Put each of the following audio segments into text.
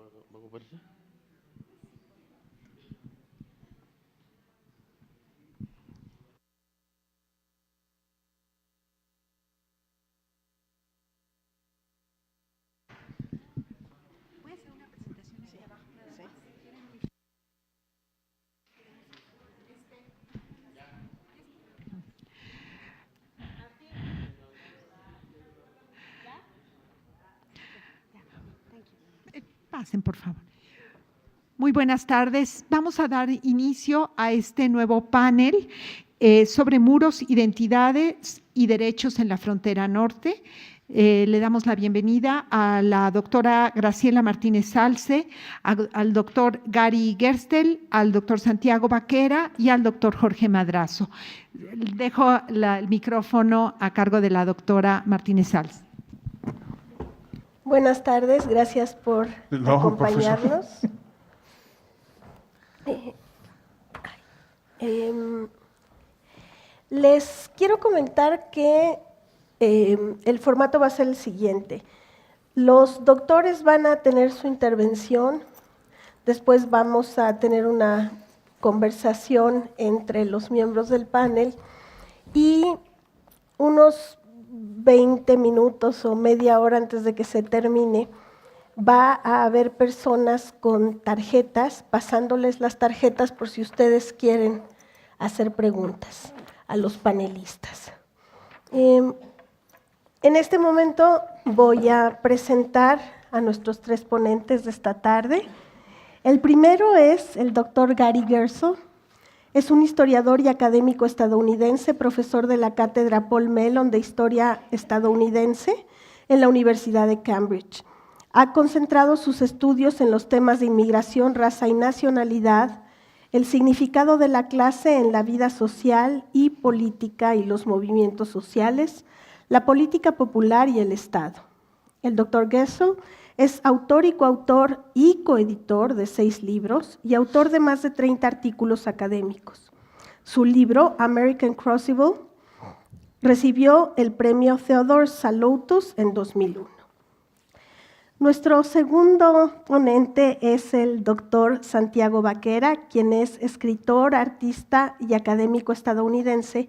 a ocuparse? Voy a hacer una presentación hacia abajo. Pasen, por favor. Muy buenas tardes. Vamos a dar inicio a este nuevo panel sobre muros, identidades y derechos en la frontera norte. Le damos la bienvenida a la doctora Graciela Martínez Salce, al doctor Gary Gerstel, al doctor Santiago Vaquera y al doctor Jorge Madrazo. Dejo el micrófono a cargo de la doctora Martínez Salce. Buenas tardes, gracias por acompañarnos. Les quiero comentar que el formato va a ser el siguiente. Los doctores van a tener su intervención, después vamos a tener una conversación entre los miembros del panel y unos 20 minutos o media hora antes de que se termine, va a haber personas con tarjetas, pasándoles las tarjetas por si ustedes quieren hacer preguntas a los panelistas. En este momento voy a presentar a nuestros tres ponentes de esta tarde. El primero es el doctor Gary Gerstel. Es un historiador y académico estadounidense, profesor de la cátedra Paul Mellon de Historia Estadounidense en la Universidad de Cambridge. Ha concentrado sus estudios en los temas de inmigración, raza y nacionalidad, el significado de la clase en la vida social y política y los movimientos sociales, la política popular y el Estado. El doctor Gerstel es autor y coautor y coeditor de 6 libros y autor de más de 30 artículos académicos. Su libro, American Crucible, recibió el premio Theodore Saloutos en 2001. Nuestro segundo ponente es el doctor Santiago Vaquera, quien es escritor, artista y académico estadounidense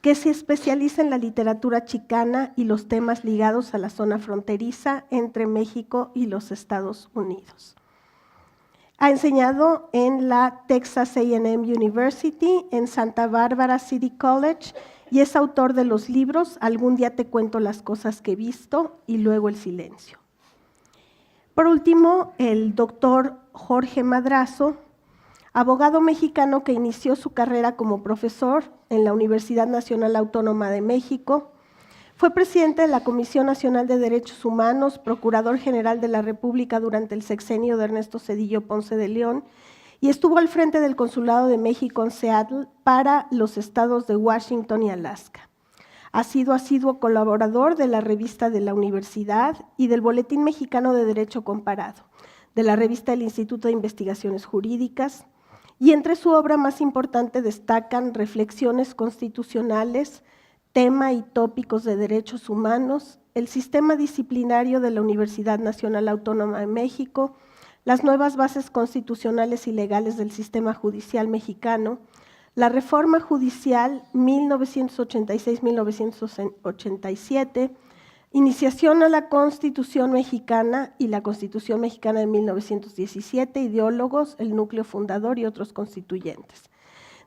que se especializa en la literatura chicana y los temas ligados a la zona fronteriza entre México y los Estados Unidos. Ha enseñado en la Texas A&M University, en Santa Barbara City College, y es autor de los libros Algún día te cuento las cosas que he visto y Luego el silencio. Por último, el doctor Jorge Madrazo, abogado mexicano que inició su carrera como profesor en la Universidad Nacional Autónoma de México, fue presidente de la Comisión Nacional de Derechos Humanos, procurador general de la República durante el sexenio de Ernesto Zedillo Ponce de León y estuvo al frente del Consulado de México en Seattle para los estados de Washington y Alaska. Ha sido asiduo colaborador de la revista de la Universidad y del Boletín Mexicano de Derecho Comparado, de la revista del Instituto de Investigaciones Jurídicas, y entre su obra más importante destacan Reflexiones constitucionales, tema y tópicos de derechos humanos, el sistema disciplinario de la Universidad Nacional Autónoma de México, las nuevas bases constitucionales y legales del sistema judicial mexicano, la reforma judicial 1986-1987, iniciación a la Constitución mexicana y la Constitución mexicana de 1917, ideólogos, el núcleo fundador y otros constituyentes.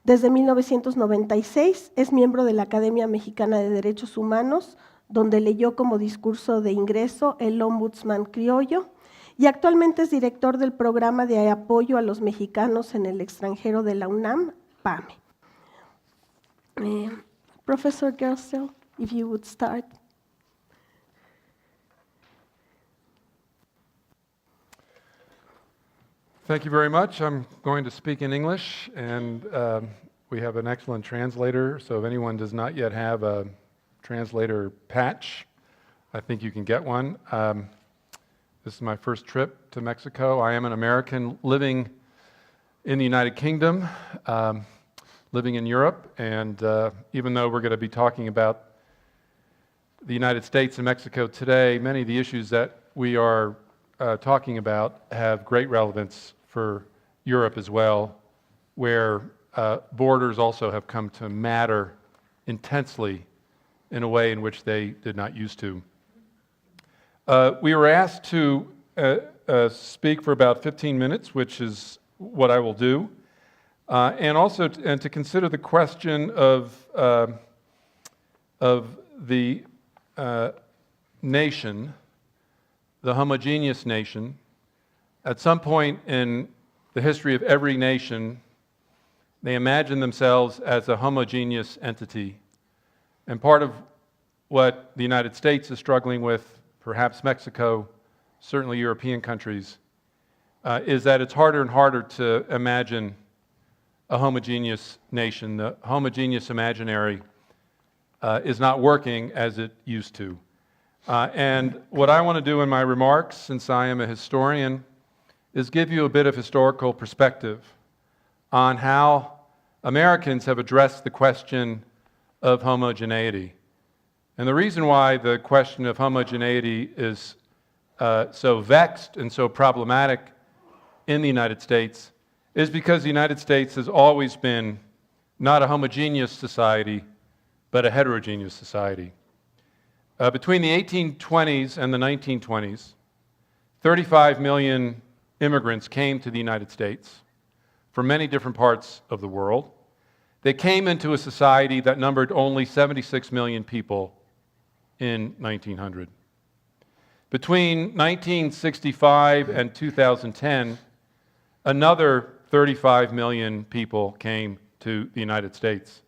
Desde 1996 es miembro de la Academia Mexicana de Derechos Humanos, donde leyó como discurso de ingreso El Ombudsman Criollo, y actualmente es director del programa de apoyo a los mexicanos en el extranjero de la UNAM, PAME. Professor Gerstel, if you would start. Thank you very much. I'm going to speak in English, and we have an excellent translator, so if anyone does not yet have a translator patch, I think you can get one. This is my first trip to Mexico. I am an American living in the United Kingdom, living in Europe, and even though we're going to be talking about the United States and Mexico today, many of the issues that we are talking about have great relevance for Europe as well, where borders also have come to matter intensely in a way in which they did not used to. We were asked to speak for about 15 minutes, which is what I will do, and also to consider the question of the nation, the homogeneous nation. At some point in the history of every nation, they imagine themselves as a homogeneous entity. And part of what the United States is struggling with, perhaps Mexico, certainly European countries, is that it's harder and harder to imagine a homogeneous nation. The homogeneous imaginary is not working as it used to. And what I want to do in my remarks, since I am a historian, is give you a bit of historical perspective on how Americans have addressed the question of homogeneity. And the reason why the question of homogeneity is so vexed and so problematic in the United States is because the United States has always been not a homogeneous society, but a heterogeneous society. Between the 1820s and the 1920s, 35 million immigrants came to the United States from many different parts of the world. They came into a society that numbered only 76 million people in 1900. Between 1965 and 2010, another 35 million people came to the United States.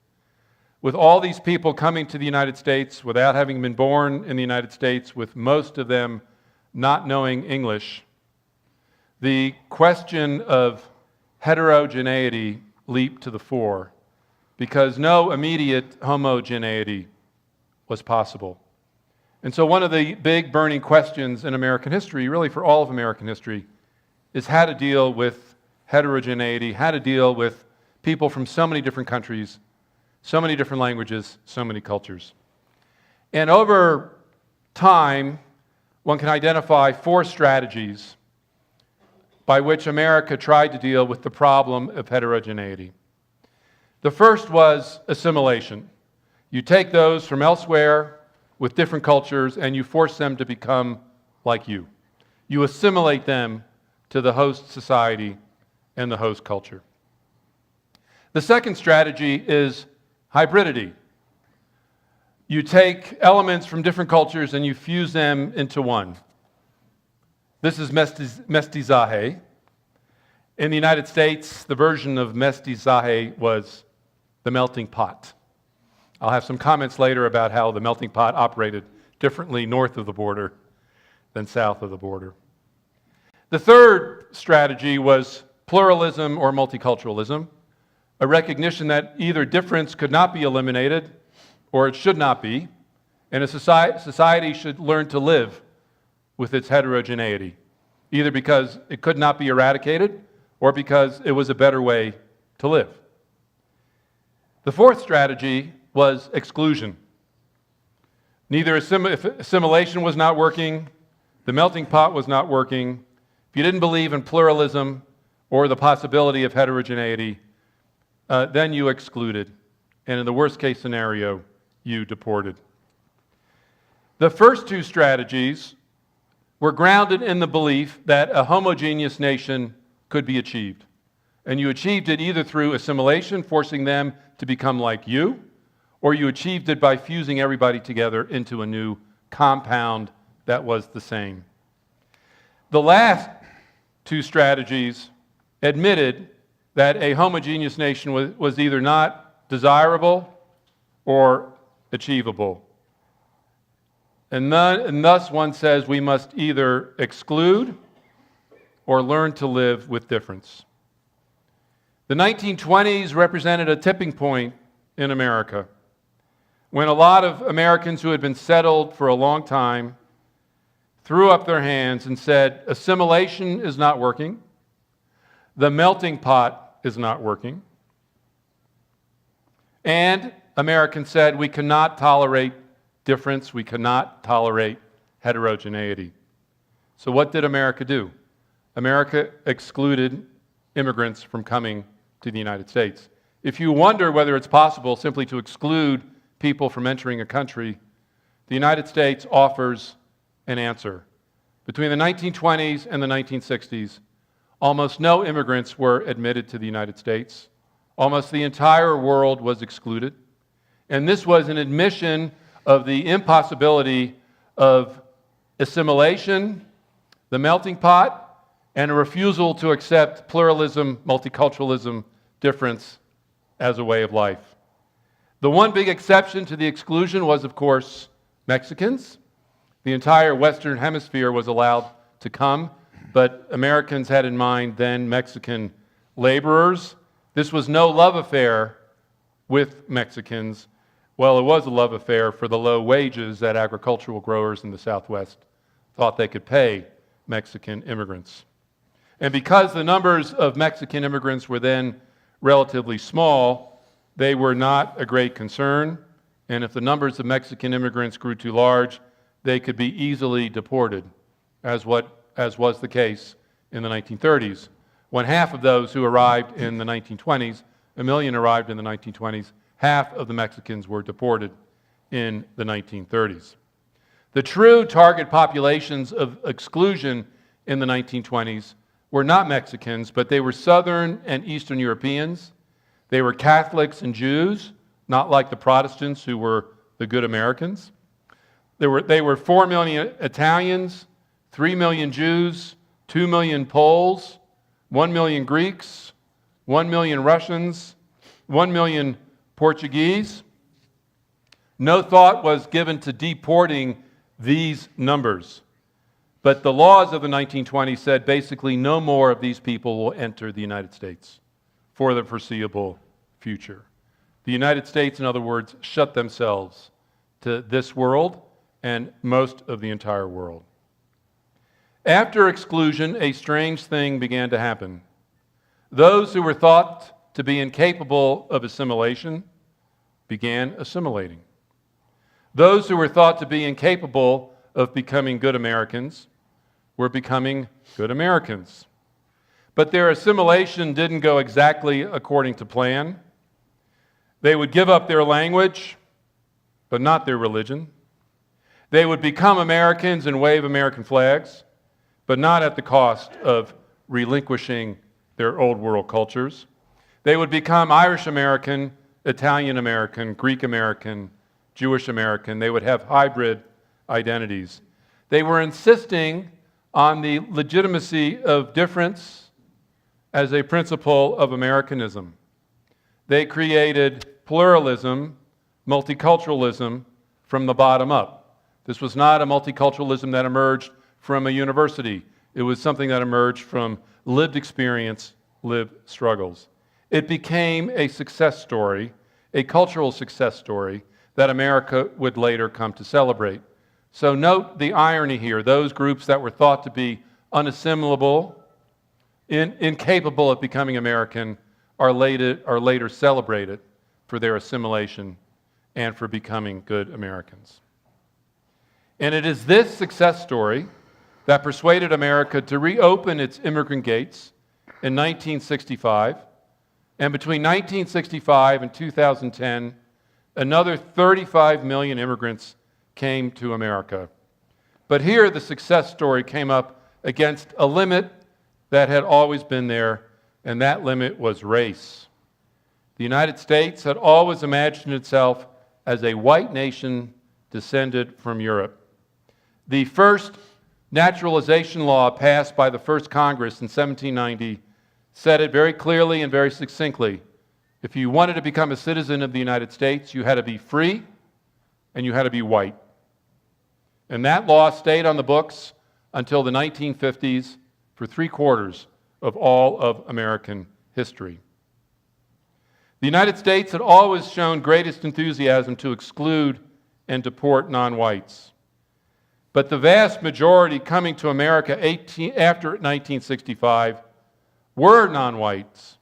With all these people coming to the United States without having been born in the United States, with most of them not knowing English, the question of heterogeneity leaped to the fore because no immediate homogeneity was possible. And so one of the big burning questions in American history, really for all of American history, is how to deal with heterogeneity, how to deal with people from so many different countries, so many different languages, so many cultures. And over time, one can identify 4 strategies by which America tried to deal with the problem of heterogeneity. The first was assimilation. You take those from elsewhere with different cultures and you force them to become like you. You assimilate them to the host society and the host culture. The second strategy is hybridity. You take elements from different cultures and you fuse them into one. This is mestizaje. In the United States, the version of mestizaje was the melting pot. I'll have some comments later about how the melting pot operated differently north of the border than south of the border. The third strategy was pluralism or multiculturalism, a recognition that either difference could not be eliminated or it should not be, and a society should learn to live with its heterogeneity, either because it could not be eradicated or because it was a better way to live. The fourth strategy was exclusion. Neither if assimilation was not working, the melting pot was not working, if you didn't believe in pluralism or the possibility of heterogeneity, then you excluded, and in the worst case scenario, you deported. The first 2 strategies were grounded in the belief that a homogeneous nation could be achieved. And you achieved it either through assimilation, forcing them to become like you, or you achieved it by fusing everybody together into a new compound that was the same. The last 2 strategies admitted that a homogeneous nation was either not desirable or achievable. And thus one says we must either exclude or learn to live with difference. The 1920s represented a tipping point in America when a lot of Americans who had been settled for a long time threw up their hands and said, assimilation is not working, the melting pot is not working, and Americans said we cannot tolerate difference, we cannot tolerate heterogeneity. So what did America do? America excluded immigrants from coming to the United States. If you wonder whether it's possible simply to exclude people from entering a country, the United States offers an answer. Between the 1920s and the 1960s, almost no immigrants were admitted to the United States. Almost the entire world was excluded. And this was an admission of the impossibility of assimilation, the melting pot, and a refusal to accept pluralism, multiculturalism, difference as a way of life. The one big exception to the exclusion was, of course, Mexicans. The entire Western Hemisphere was allowed to come, but Americans had in mind then Mexican laborers. This was no love affair with Mexicans. Well, it was a love affair for the low wages that agricultural growers in the Southwest thought they could pay Mexican immigrants. And because the numbers of Mexican immigrants were then relatively small, they were not a great concern. And if the numbers of Mexican immigrants grew too large, they could be easily deported, as was the case in the 1930s. When half of those who arrived in the 1920s, 1 million arrived in the 1920s, half of the Mexicans were deported in the 1930s. The true target populations of exclusion in the 1920s were not Mexicans, but they were Southern and Eastern Europeans. They were Catholics and Jews, not like the Protestants who were the good Americans. They were 4 million Italians, 3 million Jews, 2 million Poles, 1 million Greeks, 1 million Russians, 1 million Portuguese. No thought was given to deporting these numbers. But the laws of the 1920s said basically no more of these people will enter the United States for the foreseeable future. The United States, in other words, shut themselves to this world and most of the entire world. After exclusion, a strange thing began to happen. Those who were thought to be incapable of assimilation began assimilating. Those who were thought to be incapable of becoming good Americans were becoming good Americans. But their assimilation didn't go exactly according to plan. They would give up their language, but not their religion. They would become Americans and wave American flags, but not at the cost of relinquishing their old world cultures. They would become Irish American, Italian American, Greek American, Jewish American. They would have hybrid identities. They were insisting on the legitimacy of difference as a principle of Americanism. They created pluralism, multiculturalism from the bottom up. This was not a multiculturalism that emerged from a university. It was something that emerged from lived experience, lived struggles. It became a success story, a cultural success story that America would later come to celebrate. So note the irony here. Those groups that were thought to be unassimilable, incapable of becoming American, are later celebrated for their assimilation and for becoming good Americans. And it is this success story that persuaded America to reopen its immigrant gates in 1965. And between 1965 and 2010, another 35 million immigrants came to America. But here the success story came up against a limit that had always been there, and that limit was race. The United States had always imagined itself as a white nation descended from Europe. The first naturalization law passed by the first Congress in 1790 said it very clearly and very succinctly. If you wanted to become a citizen of the United States, you had to be free and you had to be white. And that law stayed on the books until the 1950s for 3/4 of all of American history. The United States had always shown greatest enthusiasm to exclude and deport non-whites. But the vast majority coming to America after 1965 were non-whites.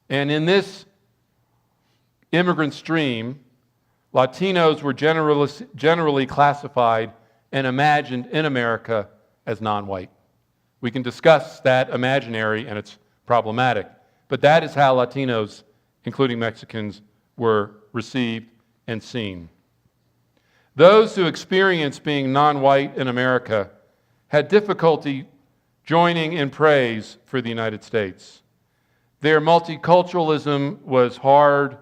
And in this immigrant stream, Latinos were generally classified and imagined in America as non-white. We can discuss that imaginary, and it's problematic. But that is how Latinos, including Mexicans, were received and seen. Those who experienced being non-white in America had difficulty joining in praise for the United States. Their multiculturalism was hard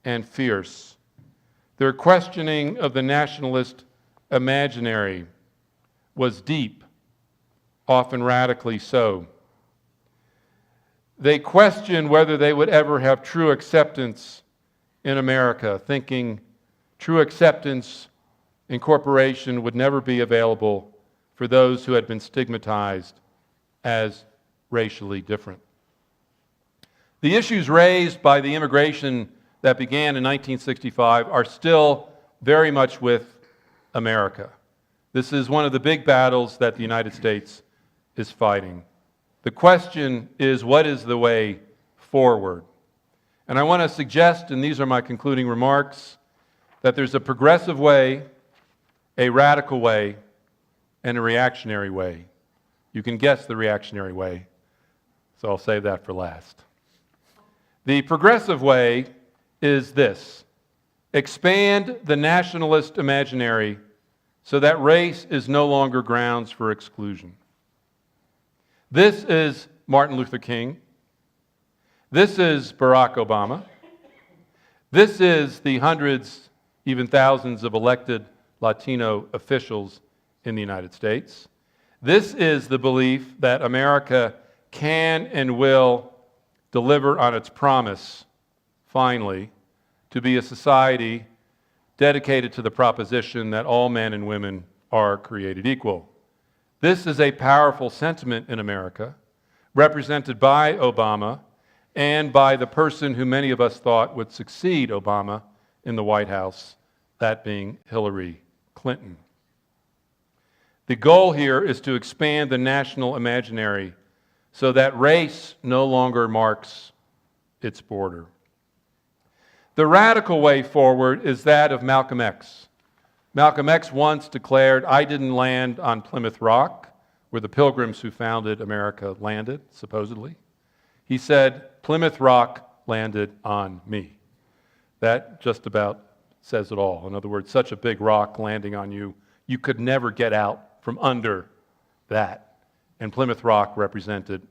and fierce. Their questioning of the nationalist imaginary was deep, often radically so. They questioned whether they would ever have true acceptance in America, thinking true acceptance incorporation would never be available for those who had been stigmatized as racially different. The issues raised by the immigration that began in 1965 are still very much with America. This is one of the big battles that the United States is fighting. The question is, what is the way forward? And I want to suggest, and these are my concluding remarks, that there's a progressive way, a radical way, and a reactionary way. You can guess the reactionary way, so I'll save that for last. The progressive way is this: expand the nationalist imaginary so that race is no longer grounds for exclusion. This is Martin Luther King. This is Barack Obama. This is the hundreds, even thousands of elected Latino officials in the United States. This is the belief that America can and will deliver on its promise, finally, to be a society dedicated to the proposition that all men and women are created equal. This is a powerful sentiment in America, represented by Obama and by the person who many of us thought would succeed Obama in the White House, that being Hillary Clinton. The goal here is to expand the national imaginary so that race no longer marks its border. The radical way forward is that of Malcolm X. Malcolm X once declared, "I didn't land on Plymouth Rock, where the Pilgrims who founded America landed, supposedly." He said, "Plymouth Rock landed on me." That just about says it all. In other words, such a big rock landing on you, you could never get out from under that. And Plymouth Rock represented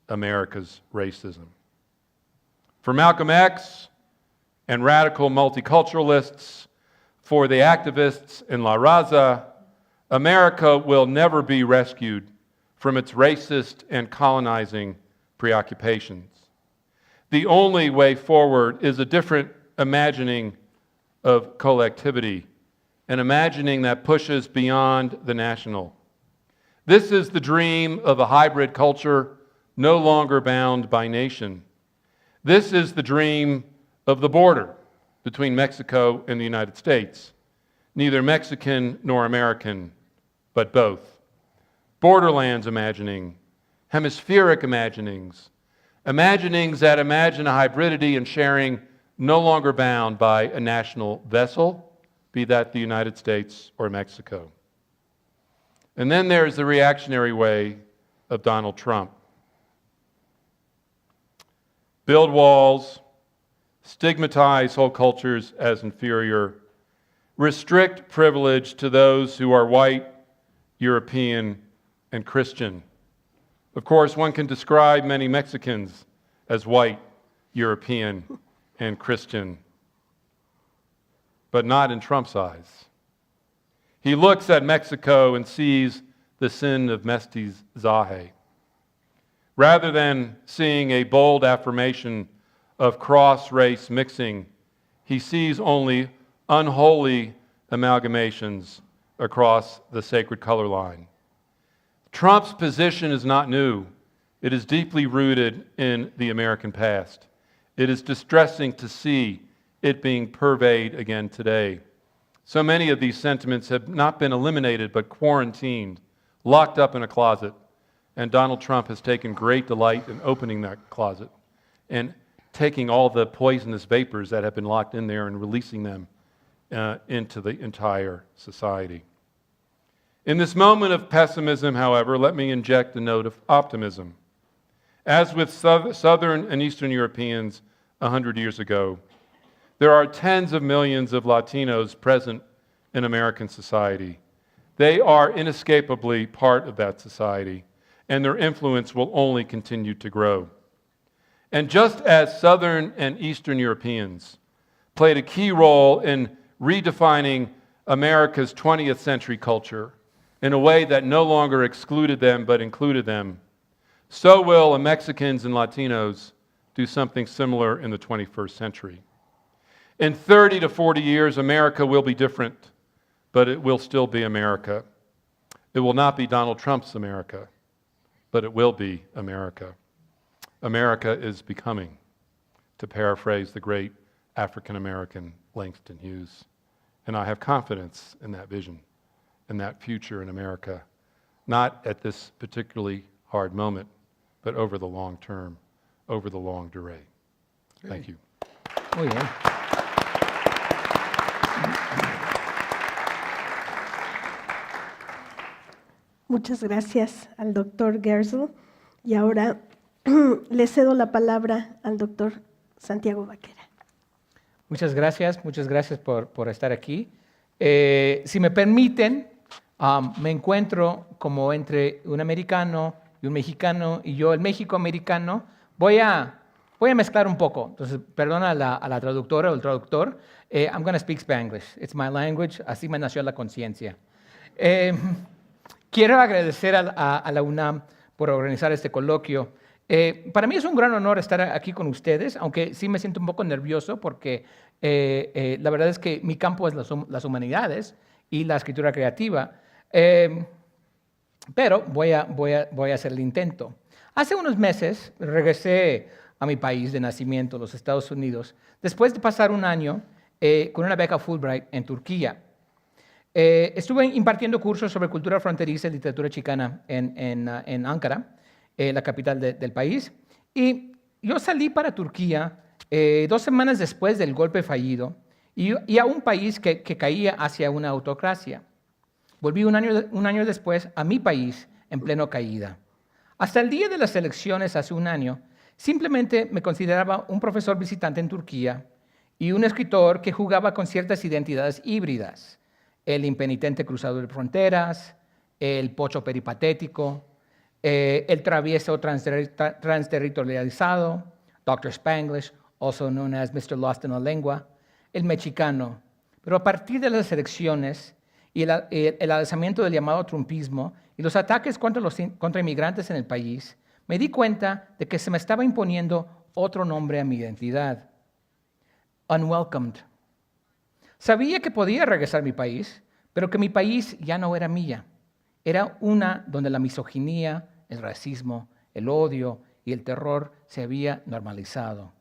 America's racism. For Malcolm X and radical multiculturalists, for the activists in La Raza, America will never be rescued from its racist and colonizing preoccupations. The only way forward is a different imagining of collectivity, an imagining that pushes beyond the national. This is the dream of a hybrid culture no longer bound by nation. This is the dream of the border between Mexico and the United States, neither Mexican nor American, but both. Borderlands imagining, hemispheric imaginings, imaginings that imagine a hybridity and sharing no longer bound by a national vessel, be that the United States or Mexico. And then there's the reactionary way of Donald Trump. Build walls, stigmatize whole cultures as inferior, restrict privilege to those who are white, European, and Christian. Of course, one can describe many Mexicans as white, European, and Christian, but not in Trump's eyes. He looks at Mexico and sees the sin of mestizaje. Rather than seeing a bold affirmation of cross-race mixing, he sees only unholy amalgamations across the sacred color line. Trump's position is not new. It is deeply rooted in the American past. It is distressing to see it being purveyed again today. So many of these sentiments have not been eliminated, but quarantined, locked up in a closet. And Donald Trump has taken great delight in opening that closet and taking all the poisonous vapors that have been locked in there and releasing them into the entire society. In this moment of pessimism, however, let me inject a note of optimism. As with Southern and Eastern Europeans 100 years ago, there are tens of millions of Latinos present in American society. They are inescapably part of that society, and their influence will only continue to grow. And just as Southern and Eastern Europeans played a key role in redefining America's 20th century culture in a way that no longer excluded them but included them, so will Mexicans and Latinos do something similar in the 21st century. In 30 to 40 years, America will be different, but it will still be America. It will not be Donald Trump's America, but it will be America. America is becoming, to paraphrase the great African-American Langston Hughes. And I have confidence in that vision, in that future in America, not at this particularly hard moment, but over the long term, over the long durée. Thank you. Muy bien. Muchas gracias al doctor Gersel. Y ahora le cedo la palabra al doctor Santiago Vaquera. Muchas gracias por estar aquí. Si me permiten, me encuentro como entre un americano y un mexicano, y yo, el México-americano, voy a mezclar un poco. Entonces, perdona a la traductora o el traductor. I'm going to speak Spanglish. It's my language. Así me nació la conciencia. Quiero agradecer a la UNAM por organizar este coloquio. Para mí es un gran honor estar aquí con ustedes, aunque sí me siento un poco nervioso porque la verdad es que mi campo es las humanidades y la escritura creativa, pero voy a hacer el intento. Hace unos meses regresé a mi país de nacimiento, los Estados Unidos, después de pasar un año con una beca Fulbright en Turquía. Estuve impartiendo cursos sobre cultura fronteriza y literatura chicana en Ankara, la capital del país, y yo salí para Turquía 2 semanas después del golpe fallido y a un país que caía hacia una autocracia. Volví un año después a mi país en pleno caída. Hasta el día de las elecciones hace un año, simplemente me consideraba un profesor visitante en Turquía y un escritor que jugaba con ciertas identidades híbridas. El impenitente cruzador de fronteras, el pocho peripatético, el travieso transterritorializado, Dr. Spanglish, also known as Mr. Lost in la Lengua, el mexicano. Pero a partir de las elecciones y el alzamiento del llamado trumpismo y los ataques contra inmigrantes en el país, me di cuenta de que se me estaba imponiendo otro nombre a mi identidad. Unwelcomed. Sabía que podía regresar a mi país, pero que mi país ya no era mía. Era una donde la misoginia, el racismo, el odio y el terror se había normalizado.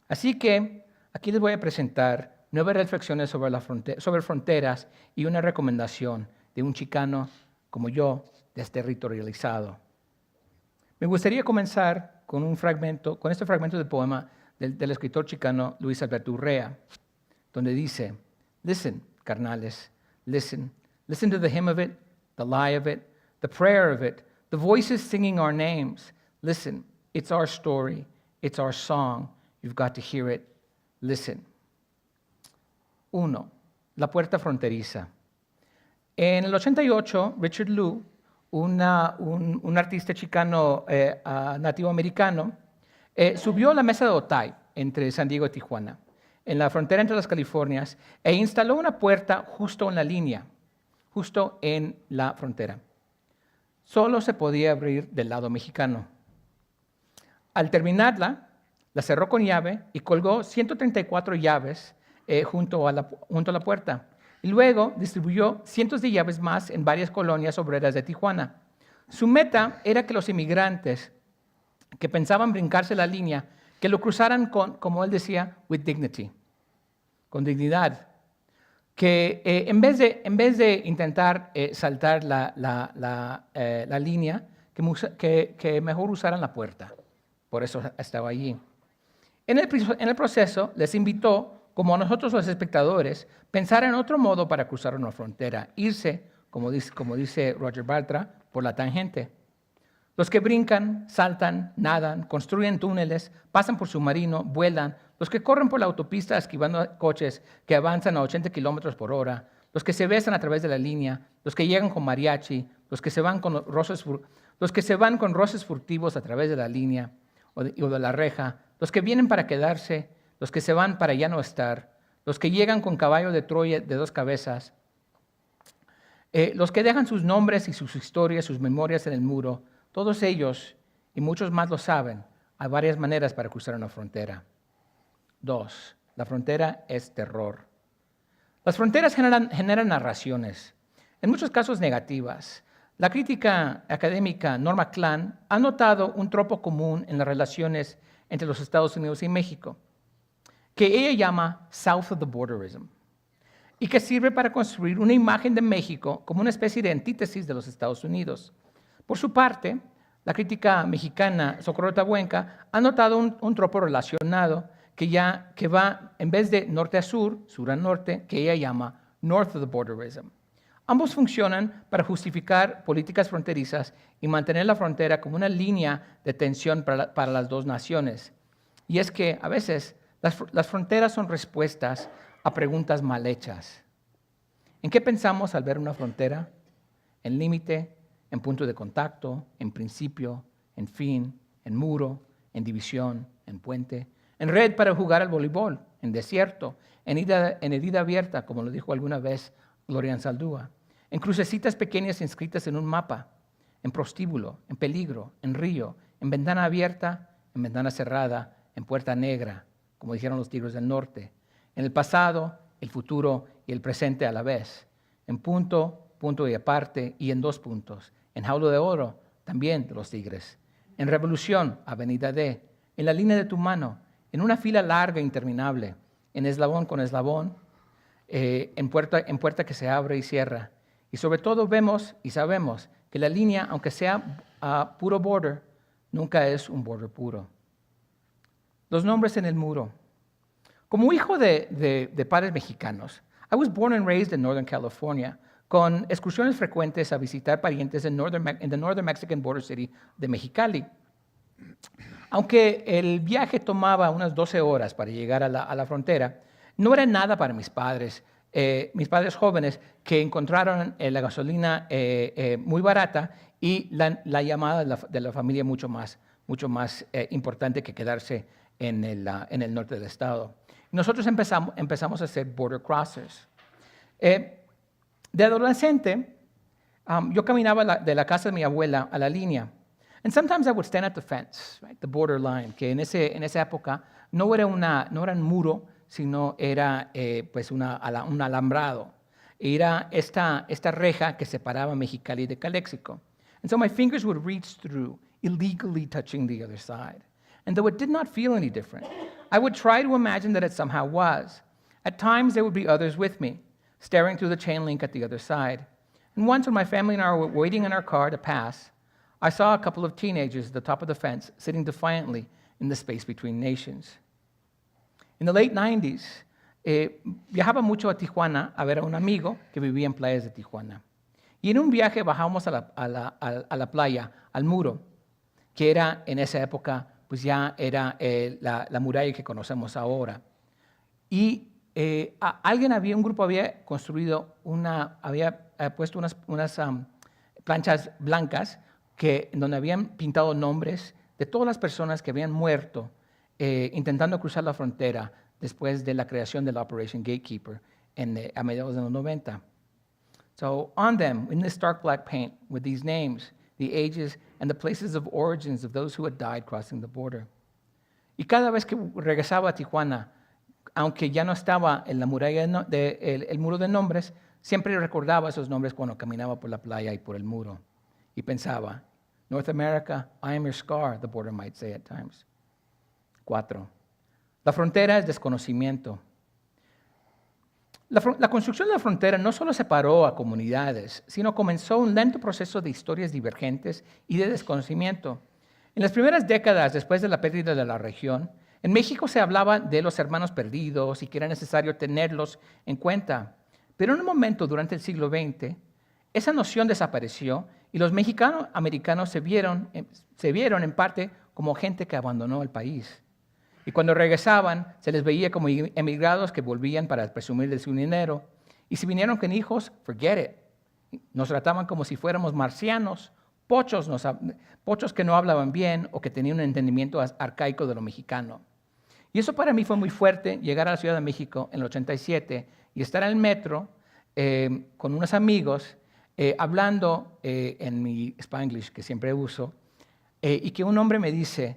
Así que aquí les voy a presentar 9 reflexiones sobre fronteras y una recomendación de un chicano como yo, desterritorializado. Me gustaría comenzar con este fragmento de poema del escritor chicano Luis Alberto Urrea, donde dice: Listen, carnales, listen. Listen to the hymn of it, the lie of it, the prayer of it, the voices singing our names. Listen, it's our story, it's our song. You've got to hear it. Listen. 1. La puerta fronteriza. En el 88, Richard Liu, un artista chicano nativo americano, subió a la mesa de Otay entre San Diego y Tijuana, en la frontera entre las Californias, e instaló una puerta justo en la línea, justo en la frontera. Solo se podía abrir del lado mexicano. Al terminarla, la cerró con llave y colgó 134 llaves junto a la puerta. Y luego distribuyó cientos de llaves más en varias colonias obreras de Tijuana. Su meta era que los inmigrantes que pensaban brincarse la línea, que lo cruzaran como él decía, with dignity, con dignidad. Que en vez de intentar saltar la línea, que mejor usaran la puerta. Por eso estaba allí. En el proceso les invitó, como a nosotros los espectadores, pensar en otro modo para cruzar una frontera, irse como dice Roger Bartra, por la tangente. Los que brincan, saltan, nadan, construyen túneles, pasan por submarino, vuelan, los que corren por la autopista esquivando coches que avanzan a 80 kilómetros por hora, los que se besan a través de la línea, los que llegan con mariachi, los que se van con roces furtivos a través de la línea o de la reja, los que vienen para quedarse, los que se van para ya no estar, los que llegan con caballo de Troya de 2 cabezas, los que dejan sus nombres y sus historias, sus memorias en el muro, todos ellos, y muchos más lo saben, hay varias maneras para cruzar una frontera. 2. La frontera es terror. Las fronteras generan narraciones, en muchos casos negativas. La crítica académica Norma Klan ha notado un tropo común en las relaciones entre los Estados Unidos y México, que ella llama South of the Borderism, y que sirve para construir una imagen de México como una especie de antítesis de los Estados Unidos. Por su parte, la crítica mexicana Socorro Tabuenca ha notado un tropo relacionado que va en vez de norte a sur a norte, que ella llama North of the Borderism. Ambos funcionan para justificar políticas fronterizas y mantener la frontera como una línea de tensión para las dos naciones. Y es que a veces las fronteras son respuestas a preguntas mal hechas. ¿En qué pensamos al ver una frontera? En límite, en punto de contacto, en principio, en fin, en muro, en división, en puente, en red para jugar al voleibol, en desierto, en herida abierta, como lo dijo alguna vez Gloria Anzaldúa, en crucecitas pequeñas inscritas en un mapa, en prostíbulo, en peligro, en río, en ventana abierta, en ventana cerrada, en puerta negra, como dijeron los Tigres del Norte, en el pasado, el futuro y el presente a la vez, en punto, punto y aparte y en 2 puntos, en jaula de oro, también de los Tigres, en revolución, avenida D, en la línea de tu mano, en una fila larga e interminable, en eslabón con eslabón, en puerta que se abre y cierra. Y sobre todo vemos y sabemos que la línea, aunque sea puro border, nunca es un border puro. Los nombres en el muro. Como hijo de padres mexicanos, I was born and raised in Northern California, con excursiones frecuentes a visitar parientes in the Northern Mexican border city de Mexicali. Aunque el viaje tomaba unas 12 horas para llegar a la frontera, no era nada para mis padres jóvenes que encontraron la gasolina muy barata y la llamada de la familia mucho más importante que quedarse en el norte del estado. Nosotros empezamos a hacer border crossers. De adolescente, yo caminaba de la casa de mi abuela a la línea. And sometimes I would stand at the fence, right, the border line, que en esa época no era un muro, sino era pues un alambrado. Era esta reja que separaba Mexicali de Calexico. And so my fingers would reach through, illegally touching the other side. And though it did not feel any different, I would try to imagine that it somehow was. At times, there would be others with me, staring through the chain link at the other side. And once when my family and I were waiting in our car to pass, I saw a couple of teenagers at the top of the fence sitting defiantly in the space between nations. In the late 90s, viajaba mucho a Tijuana a ver a un amigo que vivía en playas de Tijuana. Y en un viaje bajamos a la playa, al muro, que era en esa época, pues ya era la muralla que conocemos ahora. Y un grupo había construido había puesto unas planchas blancas donde habían pintado nombres de todas las personas que habían muerto intentando cruzar la frontera después de la creación de la Operation Gatekeeper a mediados de los 90. So on them, in this dark black paint, with these names, the ages, and the places of origins of those who had died crossing the border. Y cada vez que regresaba a Tijuana, aunque ya no estaba en la muralla el muro de nombres, siempre recordaba esos nombres cuando caminaba por la playa y por el muro. Y pensaba, North America, I am your scar, the border might say at times. 4. La frontera es desconocimiento. La construcción de la frontera no solo separó a comunidades, sino comenzó un lento proceso de historias divergentes y de desconocimiento. En las primeras décadas después de la pérdida de la región, en México se hablaba de los hermanos perdidos y que era necesario tenerlos en cuenta. Pero en un momento durante el siglo XX, esa noción desapareció y los mexicanos americanos se vieron en parte como gente que abandonó el país. Y cuando regresaban, se les veía como emigrados que volvían para presumir de su dinero. Y si vinieron con hijos, forget it. Nos trataban como si fuéramos marcianos, pochos que no hablaban bien o que tenían un entendimiento arcaico de lo mexicano. Y eso para mí fue muy fuerte, llegar a la Ciudad de México en el 87 y estar en el metro con unos amigos hablando en mi Spanglish, que siempre uso, y que un hombre me dice,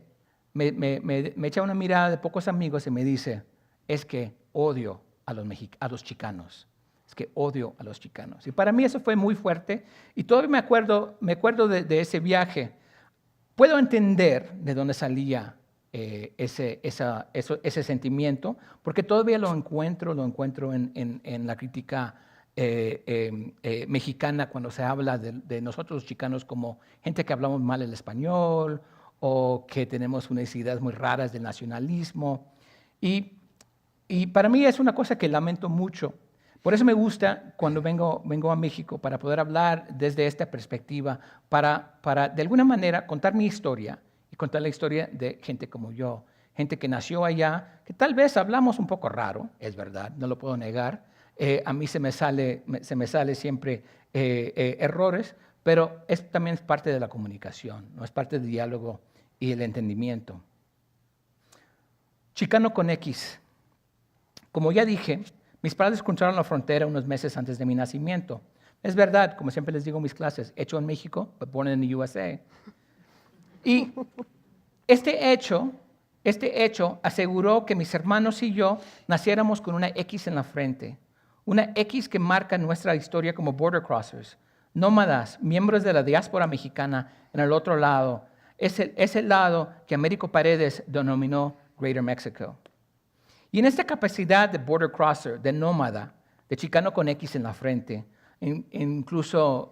me echa una mirada de pocos amigos y me dice, es que odio a los chicanos. Es que odio a los chicanos. Y para mí eso fue muy fuerte y todavía me acuerdo de ese viaje. Puedo entender de dónde salía ese sentimiento, porque todavía lo encuentro en la crítica mexicana cuando se habla de nosotros los chicanos como gente que hablamos mal el español o que tenemos unas ideas muy raras del nacionalismo. Y para mí es una cosa que lamento mucho. Por eso me gusta cuando vengo a México para poder hablar desde esta perspectiva, para de alguna manera contar mi historia y contar la historia de gente como yo, gente que nació allá, que tal vez hablamos un poco raro, es verdad, no lo puedo negar. A mí se me sale siempre errores, pero también es parte de la comunicación, ¿no? Es parte del diálogo y el entendimiento. Chicano con X. Como ya dije, mis padres cruzaron la frontera unos meses antes de mi nacimiento. Es verdad, como siempre les digo en mis clases, hecho en México, but born in the USA. Y este hecho aseguró que mis hermanos y yo naciéramos con una X en la frente. Una X que marca nuestra historia como border crossers, nómadas, miembros de la diáspora mexicana en el otro lado. Es el lado que Américo Paredes denominó Greater Mexico. Y en esta capacidad de border crosser, de nómada, de chicano con X en la frente, incluso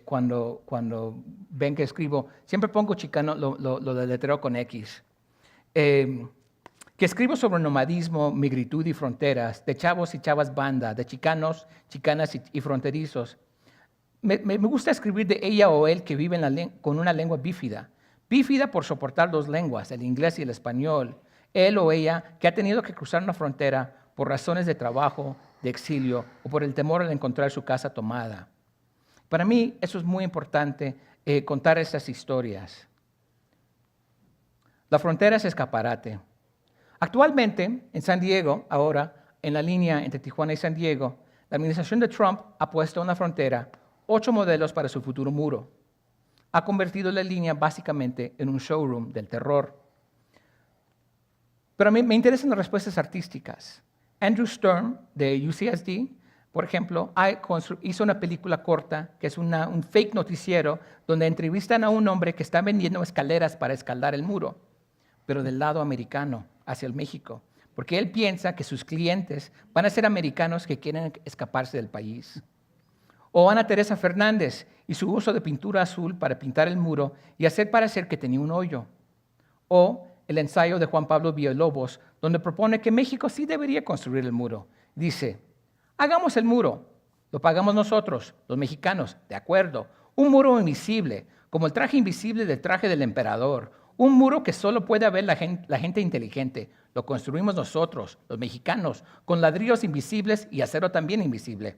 cuando ven que escribo, siempre pongo chicano, lo deletreo con X. Que escribo sobre nomadismo, migritud y fronteras, de chavos y chavas banda, de chicanos, chicanas y fronterizos. Me gusta escribir de ella o él que vive con una lengua bífida. Bífida por soportar dos lenguas, el inglés y el español. Él o ella que ha tenido que cruzar una frontera por razones de trabajo, de exilio o por el temor al encontrar su casa tomada. Para mí eso es muy importante, contar estas historias. La frontera es escaparate. Actualmente, en San Diego, ahora, en la línea entre Tijuana y San Diego, la administración de Trump ha puesto en la frontera 8 modelos para su futuro muro. Ha convertido la línea básicamente en un showroom del terror. Pero a mí me interesan las respuestas artísticas. Andrew Stern, de UCSD, por ejemplo, hizo una película corta que es un fake noticiero donde entrevistan a un hombre que está vendiendo escaleras para escalar el muro, pero del lado americano, hacia el México, porque él piensa que sus clientes van a ser americanos que quieren escaparse del país. O Ana Teresa Fernández y su uso de pintura azul para pintar el muro y hacer parecer que tenía un hoyo. O el ensayo de Juan Pablo Villalobos, donde propone que México sí debería construir el muro. Dice, hagamos el muro, lo pagamos nosotros, los mexicanos, de acuerdo. Un muro invisible, como el traje invisible del traje del emperador. Un muro que solo puede ver la gente inteligente. Lo construimos nosotros, los mexicanos, con ladrillos invisibles y acero también invisible.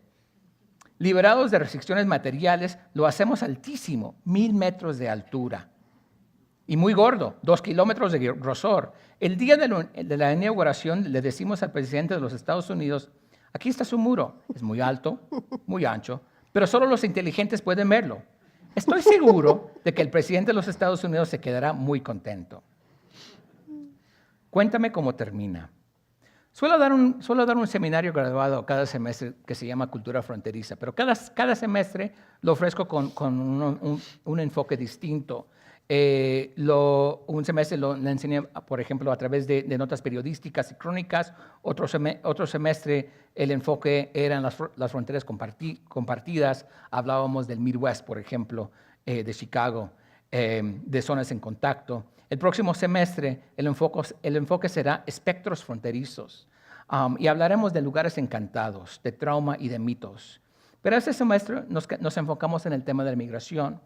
Liberados de restricciones materiales, lo hacemos altísimo, 1000 metros de altura. Y muy gordo, 2 kilómetros de grosor. El día de la inauguración le decimos al presidente de los Estados Unidos, aquí está su muro, es muy alto, muy ancho, pero solo los inteligentes pueden verlo. Estoy seguro de que el presidente de los Estados Unidos se quedará muy contento. Cuéntame cómo termina. Suelo dar un seminario graduado cada semestre que se llama Cultura Fronteriza, pero cada semestre lo ofrezco con un enfoque distinto. Un semestre lo enseñé, por ejemplo, a través de notas periodísticas y crónicas. Otro semestre el enfoque eran las fronteras compartidas. Hablábamos del Midwest, por ejemplo, de Chicago, de zonas en contacto. El próximo semestre el enfoque será espectros fronterizos y hablaremos de lugares encantados, de trauma y de mitos. Pero este semestre nos enfocamos en el tema de la migración.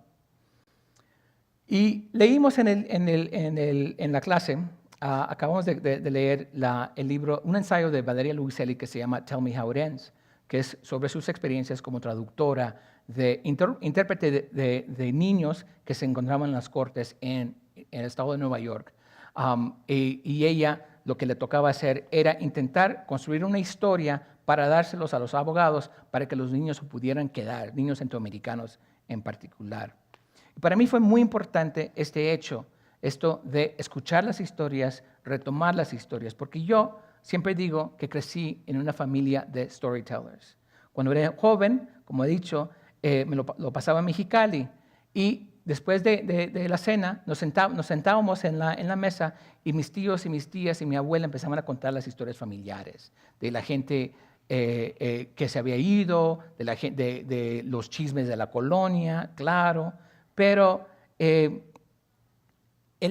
Y leímos en la clase, acabamos de leer el libro, un ensayo de Valeria Luiselli que se llama Tell Me How It Ends, que es sobre sus experiencias como traductora, intérprete de niños que se encontraban en las cortes en el estado de Nueva York. Y ella lo que le tocaba hacer era intentar construir una historia para dárselos a los abogados para que los niños se pudieran quedar, niños centroamericanos en particular. Para mí fue muy importante este hecho, esto de escuchar las historias, retomar las historias, porque yo siempre digo que crecí en una familia de storytellers. Cuando era joven, como he dicho, me lo pasaba en Mexicali y después de la cena nos sentábamos en la mesa y mis tíos y mis tías y mi abuela empezaban a contar las historias familiares de la gente que se había ido, de los chismes de la colonia, claro, pero el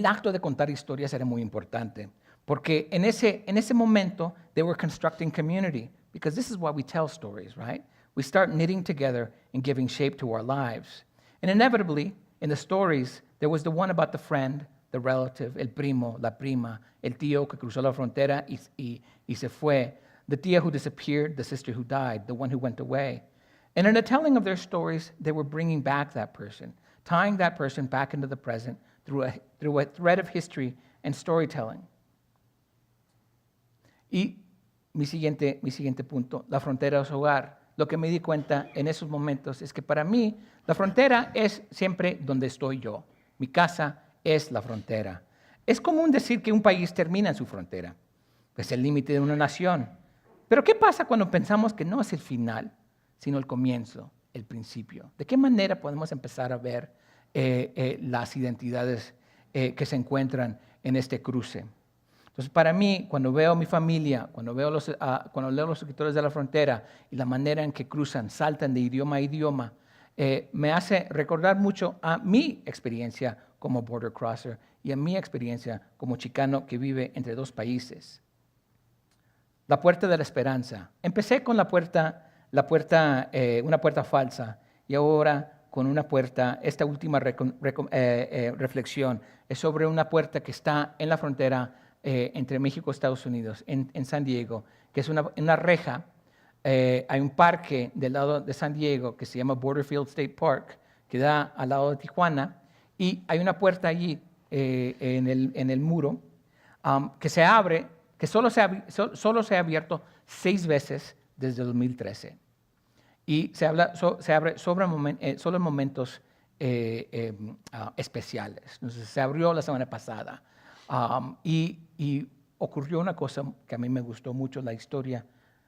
acto de contar historias era muy importante, porque en ese momento they were constructing community, because this is why we tell stories, right? We start knitting together and giving shape to our lives. And inevitably, in the stories, there was the one about the friend, the relative, el primo, la prima, el tío que cruzó la frontera y se fue, the tia who disappeared, the sister who died, the one who went away. And in the telling of their stories, they were bringing back that person, tying that person back into the present through a thread of history and storytelling. Y mi siguiente punto, la frontera es hogar. Lo que me di cuenta en esos momentos es que para mí la frontera es siempre donde estoy yo. Mi casa es la frontera. Es común decir que un país termina en su frontera, es el límite de una nación. Pero ¿qué pasa cuando pensamos que no es el final, sino el comienzo, el principio? ¿De qué manera podemos empezar a ver las identidades que se encuentran en este cruce? Entonces, para mí, cuando veo a mi familia, cuando leo los escritores de la frontera y la manera en que cruzan, saltan de idioma a idioma, me hace recordar mucho a mi experiencia como border crosser y a mi experiencia como chicano que vive entre dos países. La puerta de la esperanza. Empecé con una puerta falsa y ahora con una puerta, esta última reflexión es sobre una puerta que está en la frontera entre México y Estados Unidos, en San Diego, que es una reja. Hay un parque del lado de San Diego que se llama Borderfield State Park, que da al lado de Tijuana, y hay una puerta allí en el muro que se abre, que solo se ha abierto 6 veces desde 2013. Y se abre solo en momentos especiales. Entonces, se abrió la semana pasada. Y ocurrió una cosa que a mí me gustó mucho la historia.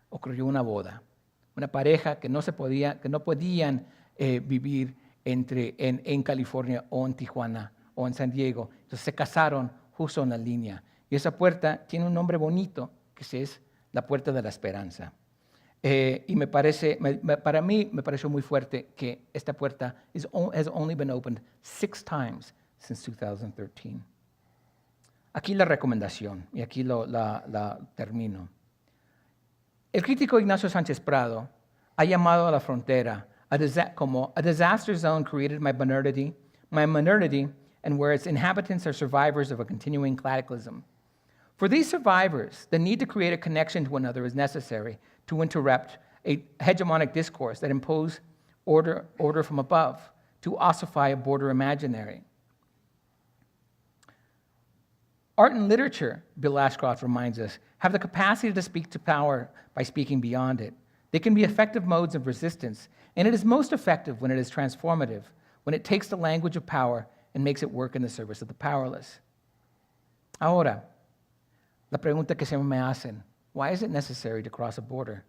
Ocurrió una boda. Una pareja que no podían vivir en California o en Tijuana o en San Diego. Entonces se casaron justo en la línea. Y esa puerta tiene un nombre bonito, que es la puerta de la esperanza. Y para mí me pareció muy fuerte que esta puerta has only been opened 6 times since 2013. Aquí la recomendación, y aquí la termino. El crítico Ignacio Sánchez Prado ha llamado a la frontera como a disaster zone created by modernity, and where its inhabitants are survivors of a continuing cataclysm. For these survivors, the need to create a connection to another is necessary to interrupt a hegemonic discourse that impose order from above, to ossify a border imaginary. Art and literature, Bill Ashcroft reminds us, have the capacity to speak to power by speaking beyond it. They can be effective modes of resistance, and it is most effective when it is transformative, when it takes the language of power and makes it work in the service of the powerless. Ahora, la pregunta que siempre me hacen, why is it necessary to cross a border?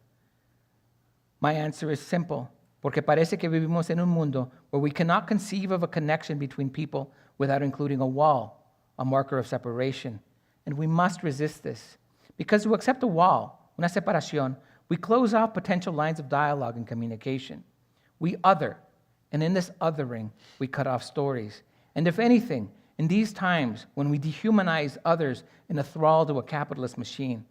My answer is simple, porque parece que vivimos en un mundo where we cannot conceive of a connection between people without including a wall, a marker of separation. And we must resist this. Because to accept a wall, una separación, we close off potential lines of dialogue and communication. We other, and in this othering, we cut off stories. And if anything, in these times when we dehumanize others in a thrall to a capitalist machine,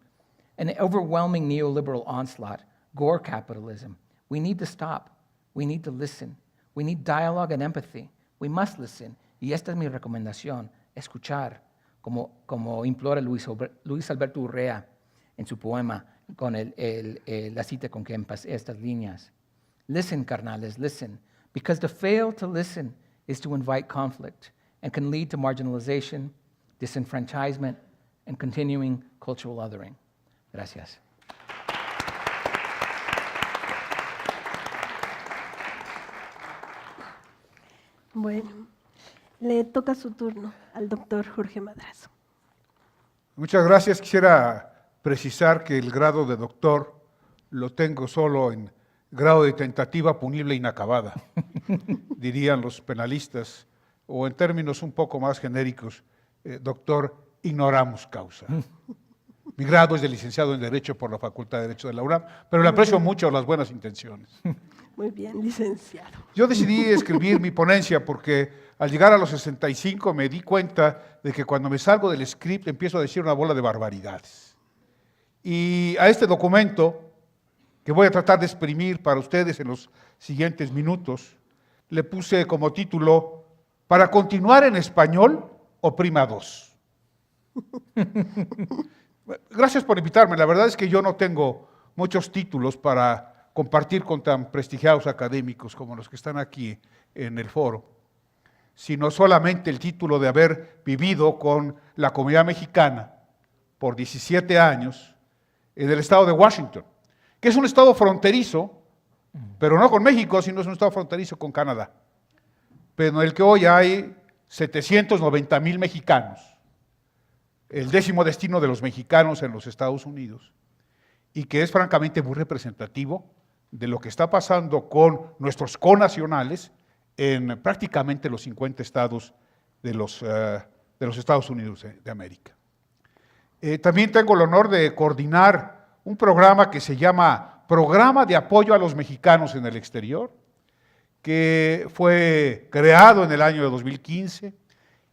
an overwhelming neoliberal onslaught, gore capitalism, we need to stop. We need to listen. We need dialogue and empathy. We must listen. Y esta es mi recomendación, escuchar, como implora Luis Alberto Urrea en su poema con la cita con que empecé estas líneas. Listen, carnales, listen, because to fail to listen is to invite conflict and can lead to marginalization, disenfranchisement, and continuing cultural othering. Gracias. Bueno, le toca su turno al doctor Jorge Madrazo. Muchas gracias. Quisiera precisar que el grado de doctor lo tengo solo en grado de tentativa punible inacabada, dirían los penalistas, o en términos un poco más genéricos, doctor ignoramus causa. Mi grado es de licenciado en Derecho por la Facultad de Derecho de la UNAM, pero le aprecio mucho las buenas intenciones. Muy bien, licenciado. Yo decidí escribir mi ponencia porque al llegar a los 65 me di cuenta de que cuando me salgo del script empiezo a decir una bola de barbaridades. Y a este documento, que voy a tratar de exprimir para ustedes en los siguientes minutos, le puse como título, para continuar en español, oprima 2. Gracias por invitarme. La verdad es que yo no tengo muchos títulos para compartir con tan prestigiados académicos como los que están aquí en el foro, sino solamente el título de haber vivido con la comunidad mexicana por 17 años en el estado de Washington, que es un estado fronterizo, pero no con México, sino es un estado fronterizo con Canadá, pero en el que hoy hay 790,000 mexicanos, el 10º destino de los mexicanos en los Estados Unidos, y que es francamente muy representativo de lo que está pasando con nuestros connacionales en prácticamente los 50 estados de los Estados Unidos de América. También tengo el honor de coordinar un programa que se llama Programa de Apoyo a los Mexicanos en el Exterior, que fue creado en el año de 2015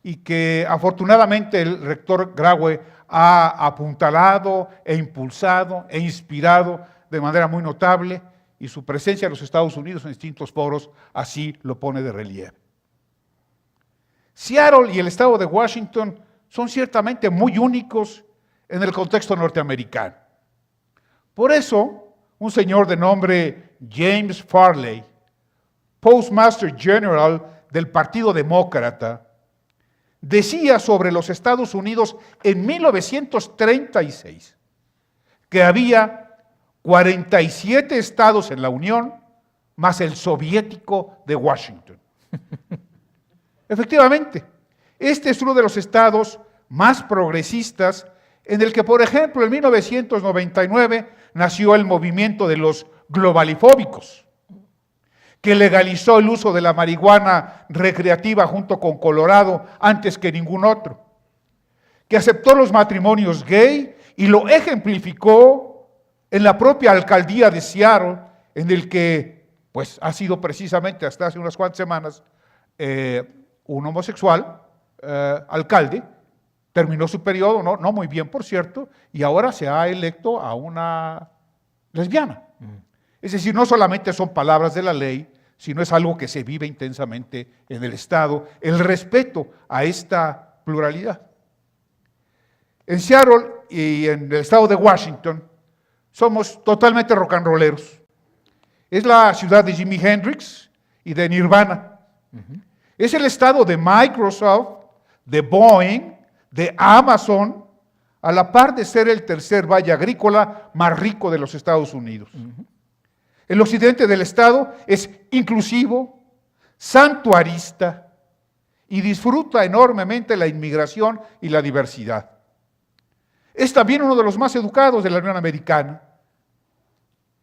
y que afortunadamente el rector Graue ha apuntalado e impulsado e inspirado de manera muy notable, y su presencia en los Estados Unidos en distintos foros así lo pone de relieve. Seattle y el estado de Washington son ciertamente muy únicos en el contexto norteamericano. Por eso, un señor de nombre James Farley, Postmaster General del Partido Demócrata, decía sobre los Estados Unidos en 1936 que había 47 estados en la Unión, más el soviético de Washington. Efectivamente, este es uno de los estados más progresistas en el que, por ejemplo, en 1999 nació el movimiento de los globalifóbicos, que legalizó el uso de la marihuana recreativa junto con Colorado antes que ningún otro, que aceptó los matrimonios gay y lo ejemplificó en la propia alcaldía de Seattle, en el que pues, ha sido precisamente hasta hace unas cuantas semanas un homosexual alcalde, terminó su periodo, no muy bien por cierto, y ahora se ha electo a una lesbiana. Es decir, no solamente son palabras de la ley, sino es algo que se vive intensamente en el Estado, el respeto a esta pluralidad. En Seattle y en el estado de Washington somos totalmente rock and rolleros. Es la ciudad de Jimi Hendrix y de Nirvana. Es el estado de Microsoft, de Boeing, de Amazon, a la par de ser el tercer valle agrícola más rico de los Estados Unidos. El occidente del estado es inclusivo, santuarista y disfruta enormemente la inmigración y la diversidad. Es también uno de los más educados de la Unión Americana.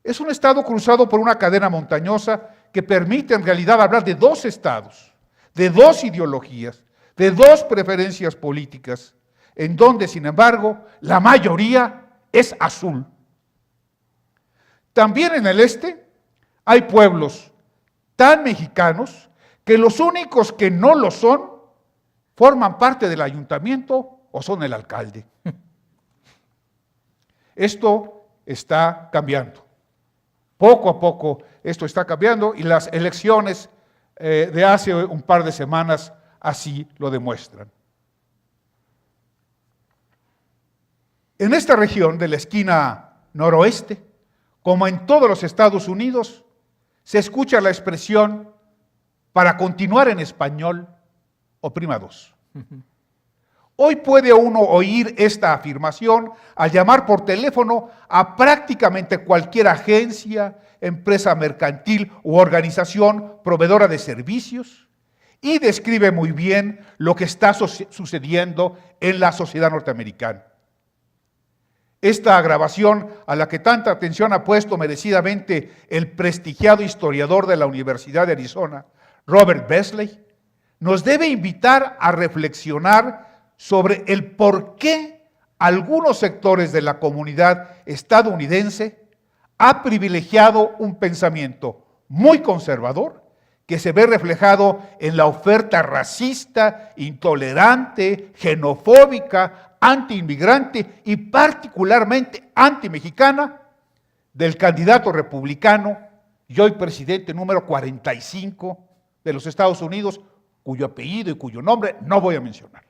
Es un estado cruzado por una cadena montañosa que permite en realidad hablar de dos estados, de dos ideologías, de dos preferencias políticas, en donde, sin embargo, la mayoría es azul. También en el este hay pueblos tan mexicanos que los únicos que no lo son forman parte del ayuntamiento o son el alcalde. Esto está cambiando Poco a poco esto está cambiando y las elecciones de hace un par de semanas así lo demuestran. En esta región de la esquina noroeste, como en todos los Estados Unidos, se escucha la expresión para continuar en español, oprima 2. Hoy puede uno oír esta afirmación al llamar por teléfono a prácticamente cualquier agencia, empresa mercantil u organización proveedora de servicios y describe muy bien lo que está sucediendo en la sociedad norteamericana. Esta grabación, a la que tanta atención ha puesto merecidamente el prestigiado historiador de la Universidad de Arizona, Robert Beasley, nos debe invitar a reflexionar sobre el por qué algunos sectores de la comunidad estadounidense ha privilegiado un pensamiento muy conservador que se ve reflejado en la oferta racista, intolerante, xenofóbica, antiinmigrante y particularmente antimexicana del candidato republicano y hoy presidente número 45 de los Estados Unidos, cuyo apellido y cuyo nombre no voy a mencionar.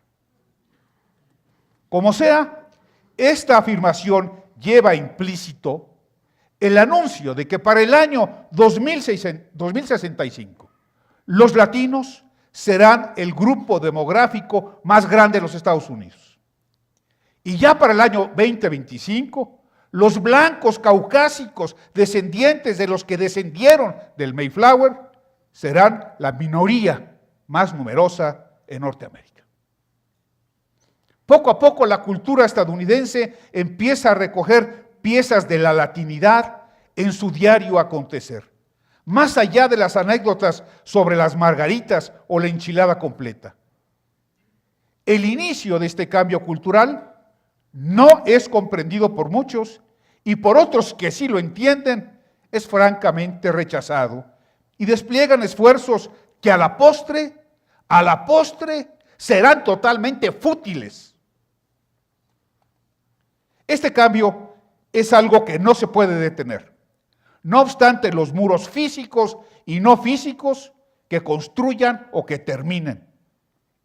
Como sea, esta afirmación lleva implícito el anuncio de que para el año 2065 los latinos serán el grupo demográfico más grande de los Estados Unidos. Y ya para el año 2025, los blancos caucásicos descendientes de los que descendieron del Mayflower serán la minoría más numerosa en Norteamérica. Poco a poco la cultura estadounidense empieza a recoger piezas de la latinidad en su diario acontecer, más allá de las anécdotas sobre las margaritas o la enchilada completa. El inicio de este cambio cultural no es comprendido por muchos y por otros que sí lo entienden, es francamente rechazado y despliegan esfuerzos que a la postre serán totalmente fútiles. Este cambio es algo que no se puede detener. No obstante los muros físicos y no físicos que construyan o que terminen,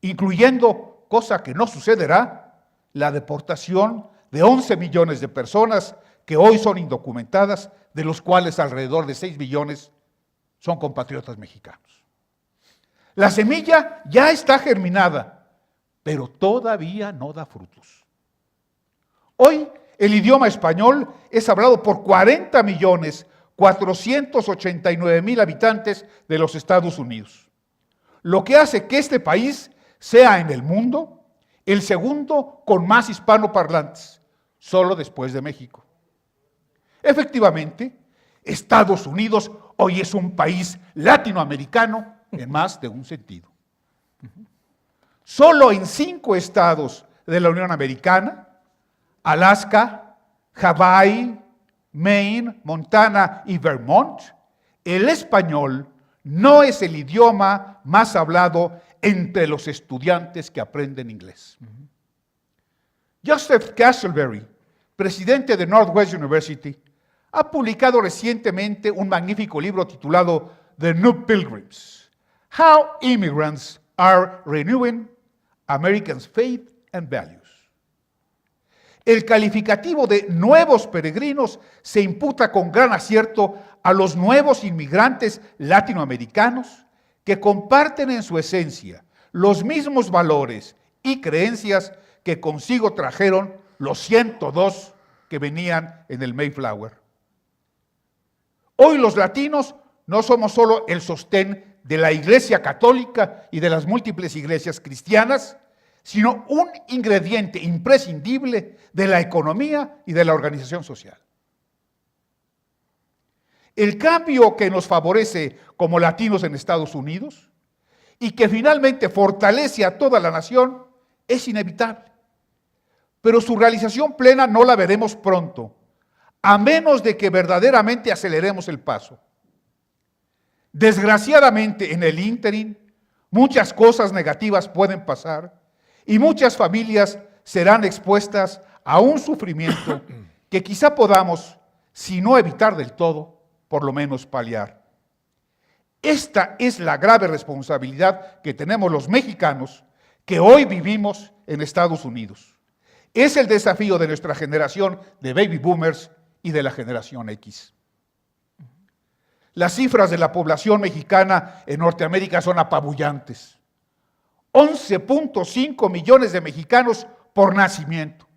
incluyendo, cosa que no sucederá, la deportación de 11 millones de personas que hoy son indocumentadas, de los cuales alrededor de 6 millones son compatriotas mexicanos. La semilla ya está germinada, pero todavía no da frutos. Hoy el idioma español es hablado por 40.489.000 habitantes de los Estados Unidos, lo que hace que este país sea en el mundo el segundo con más hispanoparlantes, solo después de México. Efectivamente, Estados Unidos hoy es un país latinoamericano en más de un sentido. Solo en 5 estados de la Unión Americana, Alaska, Hawái, Maine, Montana y Vermont, el español no es el idioma más hablado entre los estudiantes que aprenden inglés. Joseph Castleberry, presidente de Northwest University, ha publicado recientemente un magnífico libro titulado The New Pilgrims: How Immigrants Are Renewing Americans' Faith and Values. El calificativo de nuevos peregrinos se imputa con gran acierto a los nuevos inmigrantes latinoamericanos que comparten en su esencia los mismos valores y creencias que consigo trajeron los 102 que venían en el Mayflower. Hoy los latinos no somos solo el sostén de la Iglesia Católica y de las múltiples iglesias cristianas, sino un ingrediente imprescindible de la economía y de la organización social. El cambio que nos favorece como latinos en Estados Unidos y que finalmente fortalece a toda la nación es inevitable, pero su realización plena no la veremos pronto, a menos de que verdaderamente aceleremos el paso. Desgraciadamente, en el ínterin, muchas cosas negativas pueden pasar y muchas familias serán expuestas a un sufrimiento que quizá podamos, si no evitar del todo, por lo menos paliar. Esta es la grave responsabilidad que tenemos los mexicanos que hoy vivimos en Estados Unidos. Es el desafío de nuestra generación de baby boomers y de la generación X. Las cifras de la población mexicana en Norteamérica son apabullantes. 11.5 millones de mexicanos por nacimiento.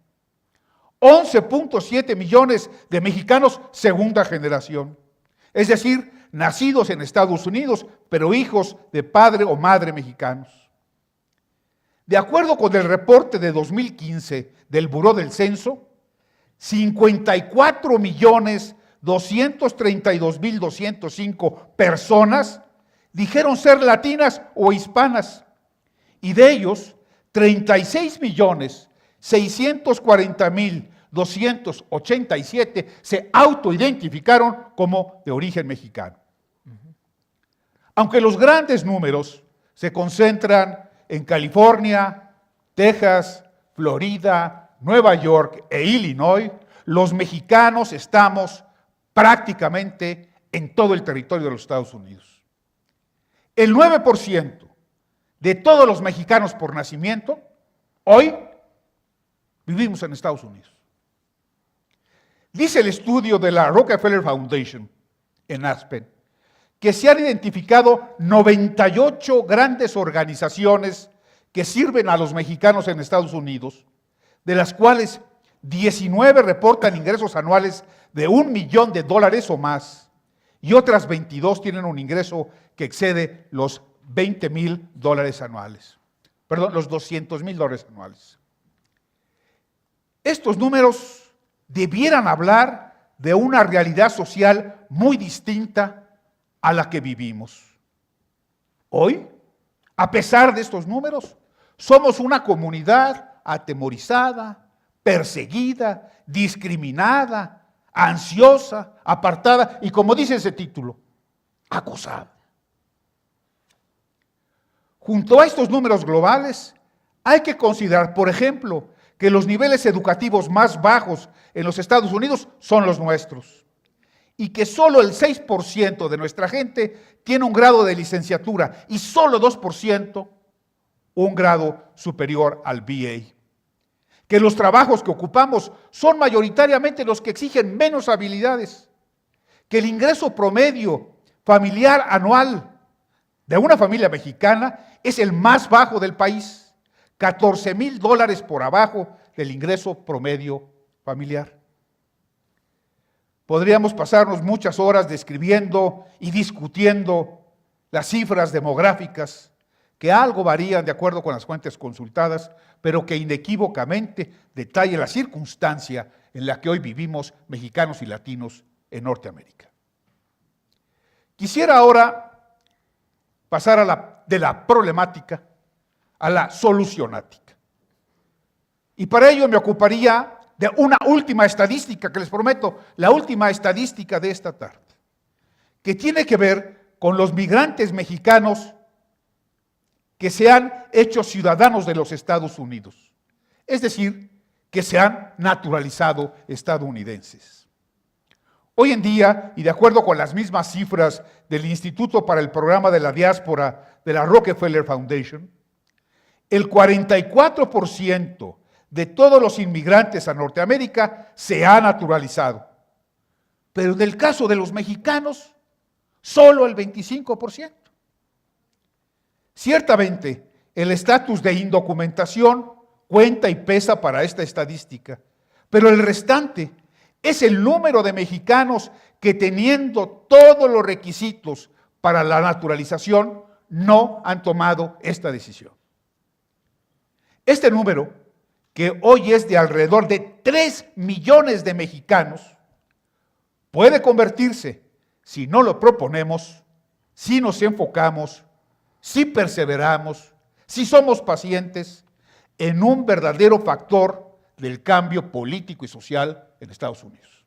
11.7 millones de mexicanos segunda generación. Es decir, nacidos en Estados Unidos, pero hijos de padre o madre mexicanos. De acuerdo con el reporte de 2015 del Buró del Censo, 54.232.205 personas dijeron ser latinas o hispanas, y de ellos 36.640.287 se autoidentificaron como de origen mexicano. Aunque los grandes números se concentran en California, Texas, Florida, Nueva York e Illinois, los mexicanos estamos prácticamente en todo el territorio de los Estados Unidos. El 9% de todos los mexicanos por nacimiento, hoy vivimos en Estados Unidos. Dice el estudio de la Rockefeller Foundation en Aspen que se han identificado 98 grandes organizaciones que sirven a los mexicanos en Estados Unidos, de las cuales 19 reportan ingresos anuales de $1 millón o más, y otras 22 tienen un ingreso que excede los $20,000 anuales. Perdón, los $200,000 anuales. Estos números debieran hablar de una realidad social muy distinta a la que vivimos. Hoy, a pesar de estos números, somos una comunidad atemorizada, perseguida, discriminada, ansiosa, apartada y, como dice ese título, acosada. Junto a estos números globales, hay que considerar, por ejemplo, que los niveles educativos más bajos en los Estados Unidos son los nuestros, y que solo el 6% de nuestra gente tiene un grado de licenciatura y solo 2% un grado superior al BA. Que los trabajos que ocupamos son mayoritariamente los que exigen menos habilidades. Que el ingreso promedio familiar anual de una familia mexicana es el más bajo del país, $14,000 por abajo del ingreso promedio familiar. Podríamos pasarnos muchas horas describiendo y discutiendo las cifras demográficas, que algo varían de acuerdo con las fuentes consultadas, pero que inequívocamente detallan la circunstancia en la que hoy vivimos mexicanos y latinos en Norteamérica. Quisiera ahora pasar de la problemática a la solucionática. Y para ello me ocuparía de una última estadística que les prometo, la última estadística de esta tarde, que tiene que ver con los migrantes mexicanos que se han hecho ciudadanos de los Estados Unidos, es decir, que se han naturalizado estadounidenses. Hoy en día, y de acuerdo con las mismas cifras del Instituto para el Programa de la Diáspora de la Rockefeller Foundation, el 44% de todos los inmigrantes a Norteamérica se ha naturalizado. Pero en el caso de los mexicanos, solo el 25%. Ciertamente, el estatus de indocumentación cuenta y pesa para esta estadística, pero el restante es el número de mexicanos que, teniendo todos los requisitos para la naturalización, no han tomado esta decisión. Este número, que hoy es de alrededor de 3 millones de mexicanos, puede convertirse, si no lo proponemos, si nos enfocamos, si perseveramos, si somos pacientes, en un verdadero factor del cambio político y social en Estados Unidos.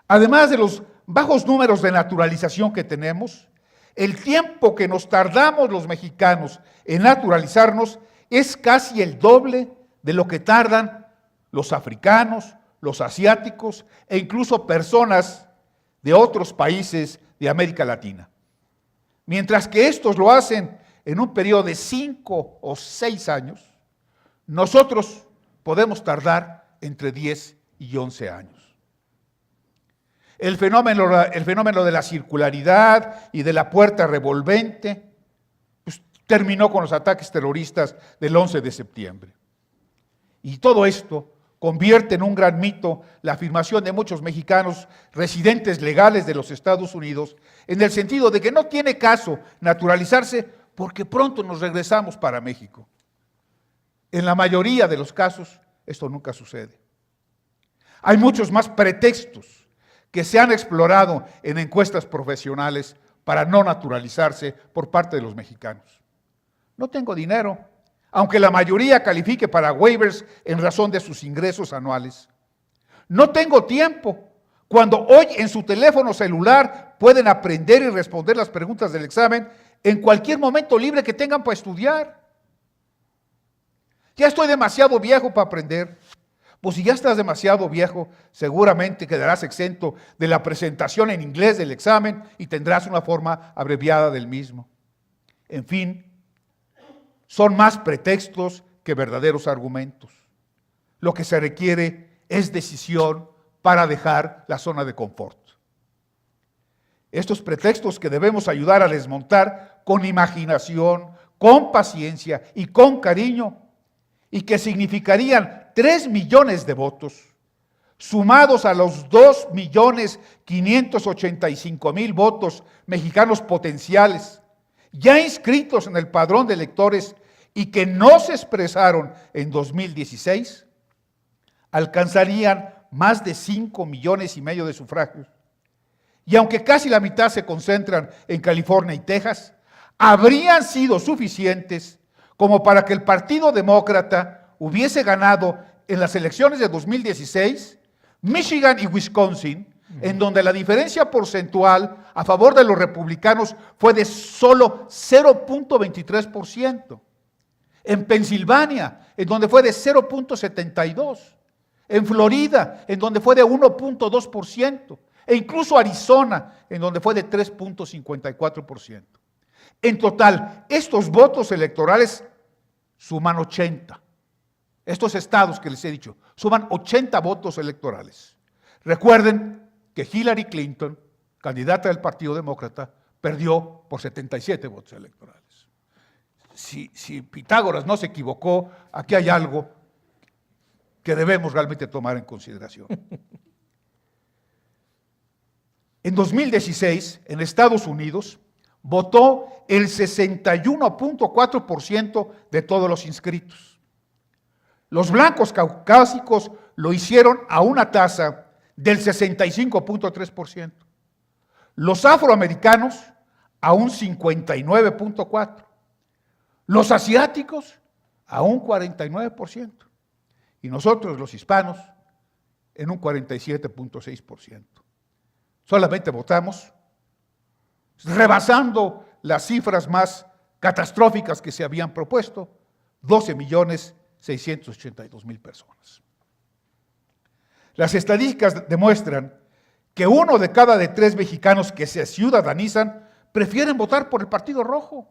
Además de los bajos números de naturalización que tenemos, el tiempo que nos tardamos los mexicanos en naturalizarnos es casi el doble de lo que tardan los africanos, los asiáticos e incluso personas de otros países de América Latina. Mientras que estos lo hacen en un periodo de 5 o 6 años, nosotros podemos tardar entre 10 y 11 años. El fenómeno de la circularidad y de la puerta revolvente pues, terminó con los ataques terroristas del 11 de septiembre. Y todo esto convierte en un gran mito la afirmación de muchos mexicanos residentes legales de los Estados Unidos en el sentido de que no tiene caso naturalizarse porque pronto nos regresamos para México. En la mayoría de los casos esto nunca sucede. Hay muchos más pretextos que se han explorado en encuestas profesionales para no naturalizarse por parte de los mexicanos. No tengo dinero, aunque la mayoría califique para waivers en razón de sus ingresos anuales. No tengo tiempo, cuando hoy en su teléfono celular pueden aprender y responder las preguntas del examen en cualquier momento libre que tengan para estudiar. Ya estoy demasiado viejo para aprender. Pues si ya estás demasiado viejo, seguramente quedarás exento de la presentación en inglés del examen y tendrás una forma abreviada del mismo. En fin, son más pretextos que verdaderos argumentos. Lo que se requiere es decisión para dejar la zona de confort. Estos pretextos que debemos ayudar a desmontar con imaginación, con paciencia y con cariño, y que significarían 3 millones de votos, sumados a los 2.585.000 votos mexicanos potenciales, ya inscritos en el padrón de electores y que no se expresaron en 2016, alcanzarían más de 5,5 millones de sufragios. Y aunque casi la mitad se concentran en California y Texas, habrían sido suficientes como para que el Partido Demócrata hubiese ganado en las elecciones de 2016, Michigan y Wisconsin, en donde la diferencia porcentual a favor de los republicanos fue de solo 0.23%. En Pensilvania, en donde fue de 0.72%. En Florida, en donde fue de 1.2%. E incluso Arizona, en donde fue de 3.54%. En total, estos votos electorales suman 80. Estos estados que les he dicho, suman 80 votos electorales. Recuerden que Hillary Clinton, candidata del Partido Demócrata, perdió por 77 votos electorales. Si Pitágoras no se equivocó, aquí hay algo que debemos realmente tomar en consideración. En 2016, en Estados Unidos, votó el 61.4% de todos los inscritos. Los blancos caucásicos lo hicieron a una tasa del 65.3%. Los afroamericanos a un 59.4%. Los asiáticos a un 49%. Y nosotros, los hispanos, en un 47.6%. Solamente votamos rebasando las cifras más catastróficas que se habían propuesto, 12.682.000 personas. Las estadísticas demuestran que 1 de cada 3 mexicanos que se ciudadanizan prefieren votar por el Partido Rojo.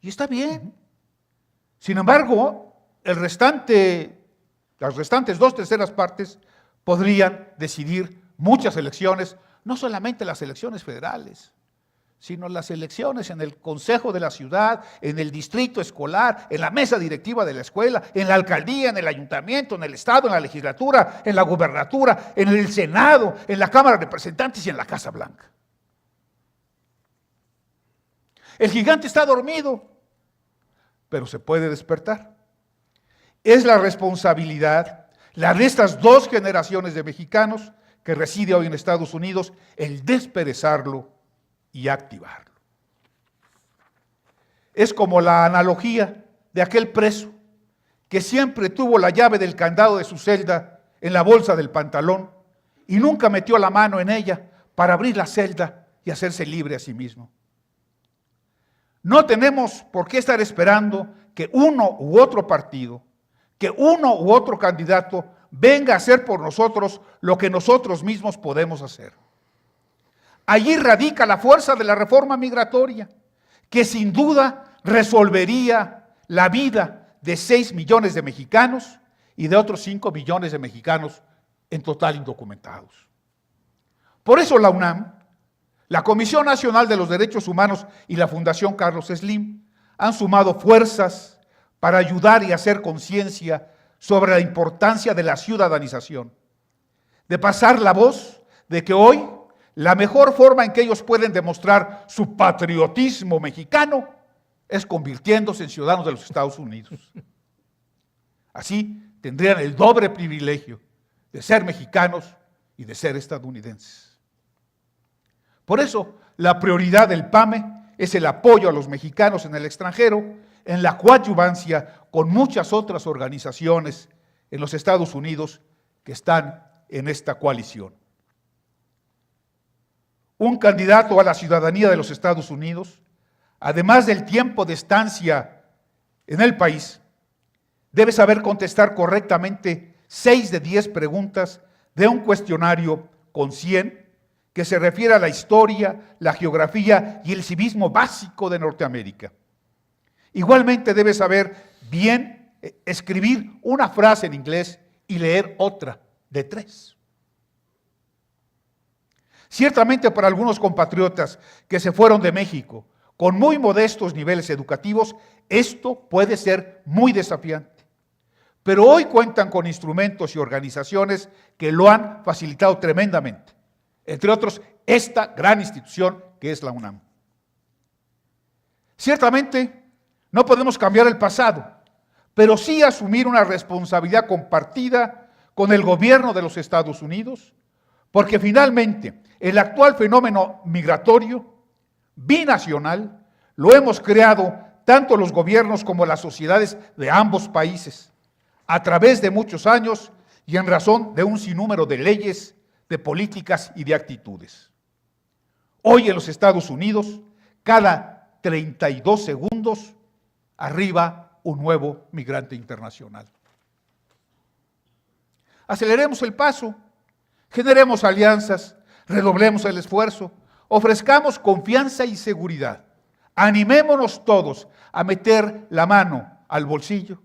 Y está bien. Sin embargo, las restantes 2/3 partes podrían decidir muchas elecciones, no solamente las elecciones federales, sino las elecciones en el consejo de la ciudad, en el distrito escolar, en la mesa directiva de la escuela, en la alcaldía, en el ayuntamiento, en el estado, en la legislatura, en la gubernatura, en el senado, en la Cámara de Representantes y en la Casa Blanca. El gigante está dormido, pero se puede despertar. Es la responsabilidad, la de estas 2 generaciones de mexicanos que reside hoy en Estados Unidos, el desperezarlo y activarlo. Es como la analogía de aquel preso que siempre tuvo la llave del candado de su celda en la bolsa del pantalón y nunca metió la mano en ella para abrir la celda y hacerse libre a sí mismo. No tenemos por qué estar esperando que uno u otro partido, que uno u otro candidato venga a hacer por nosotros lo que nosotros mismos podemos hacer. Allí radica la fuerza de la reforma migratoria, que sin duda resolvería la vida de 6 millones de mexicanos y de otros 5 millones de mexicanos en total indocumentados. Por eso la UNAM, la Comisión Nacional de los Derechos Humanos y la Fundación Carlos Slim han sumado fuerzas para ayudar y hacer conciencia sobre la importancia de la ciudadanización, de pasar la voz de que hoy la mejor forma en que ellos pueden demostrar su patriotismo mexicano es convirtiéndose en ciudadanos de los Estados Unidos. Así tendrían el doble privilegio de ser mexicanos y de ser estadounidenses. Por eso, la prioridad del PAME es el apoyo a los mexicanos en el extranjero, en la coadyuvancia con muchas otras organizaciones en los Estados Unidos que están en esta coalición. Un candidato a la ciudadanía de los Estados Unidos, además del tiempo de estancia en el país, debe saber contestar correctamente 6 de 10 preguntas de un cuestionario con 100 que se refiere a la historia, la geografía y el civismo básico de Norteamérica. Igualmente debe saber bien escribir una frase en inglés y leer otra de 3. Ciertamente para algunos compatriotas que se fueron de México con muy modestos niveles educativos, esto puede ser muy desafiante. Pero hoy cuentan con instrumentos y organizaciones que lo han facilitado tremendamente. Entre otros, esta gran institución que es la UNAM. Ciertamente, no podemos cambiar el pasado, pero sí asumir una responsabilidad compartida con el gobierno de los Estados Unidos, porque finalmente el actual fenómeno migratorio binacional lo hemos creado tanto los gobiernos como las sociedades de ambos países, a través de muchos años y en razón de un sinnúmero de leyes, de políticas y de actitudes. Hoy en los Estados Unidos, cada 32 segundos arriba un nuevo migrante internacional. Aceleremos el paso, generemos alianzas, redoblemos el esfuerzo, ofrezcamos confianza y seguridad. Animémonos todos a meter la mano al bolsillo,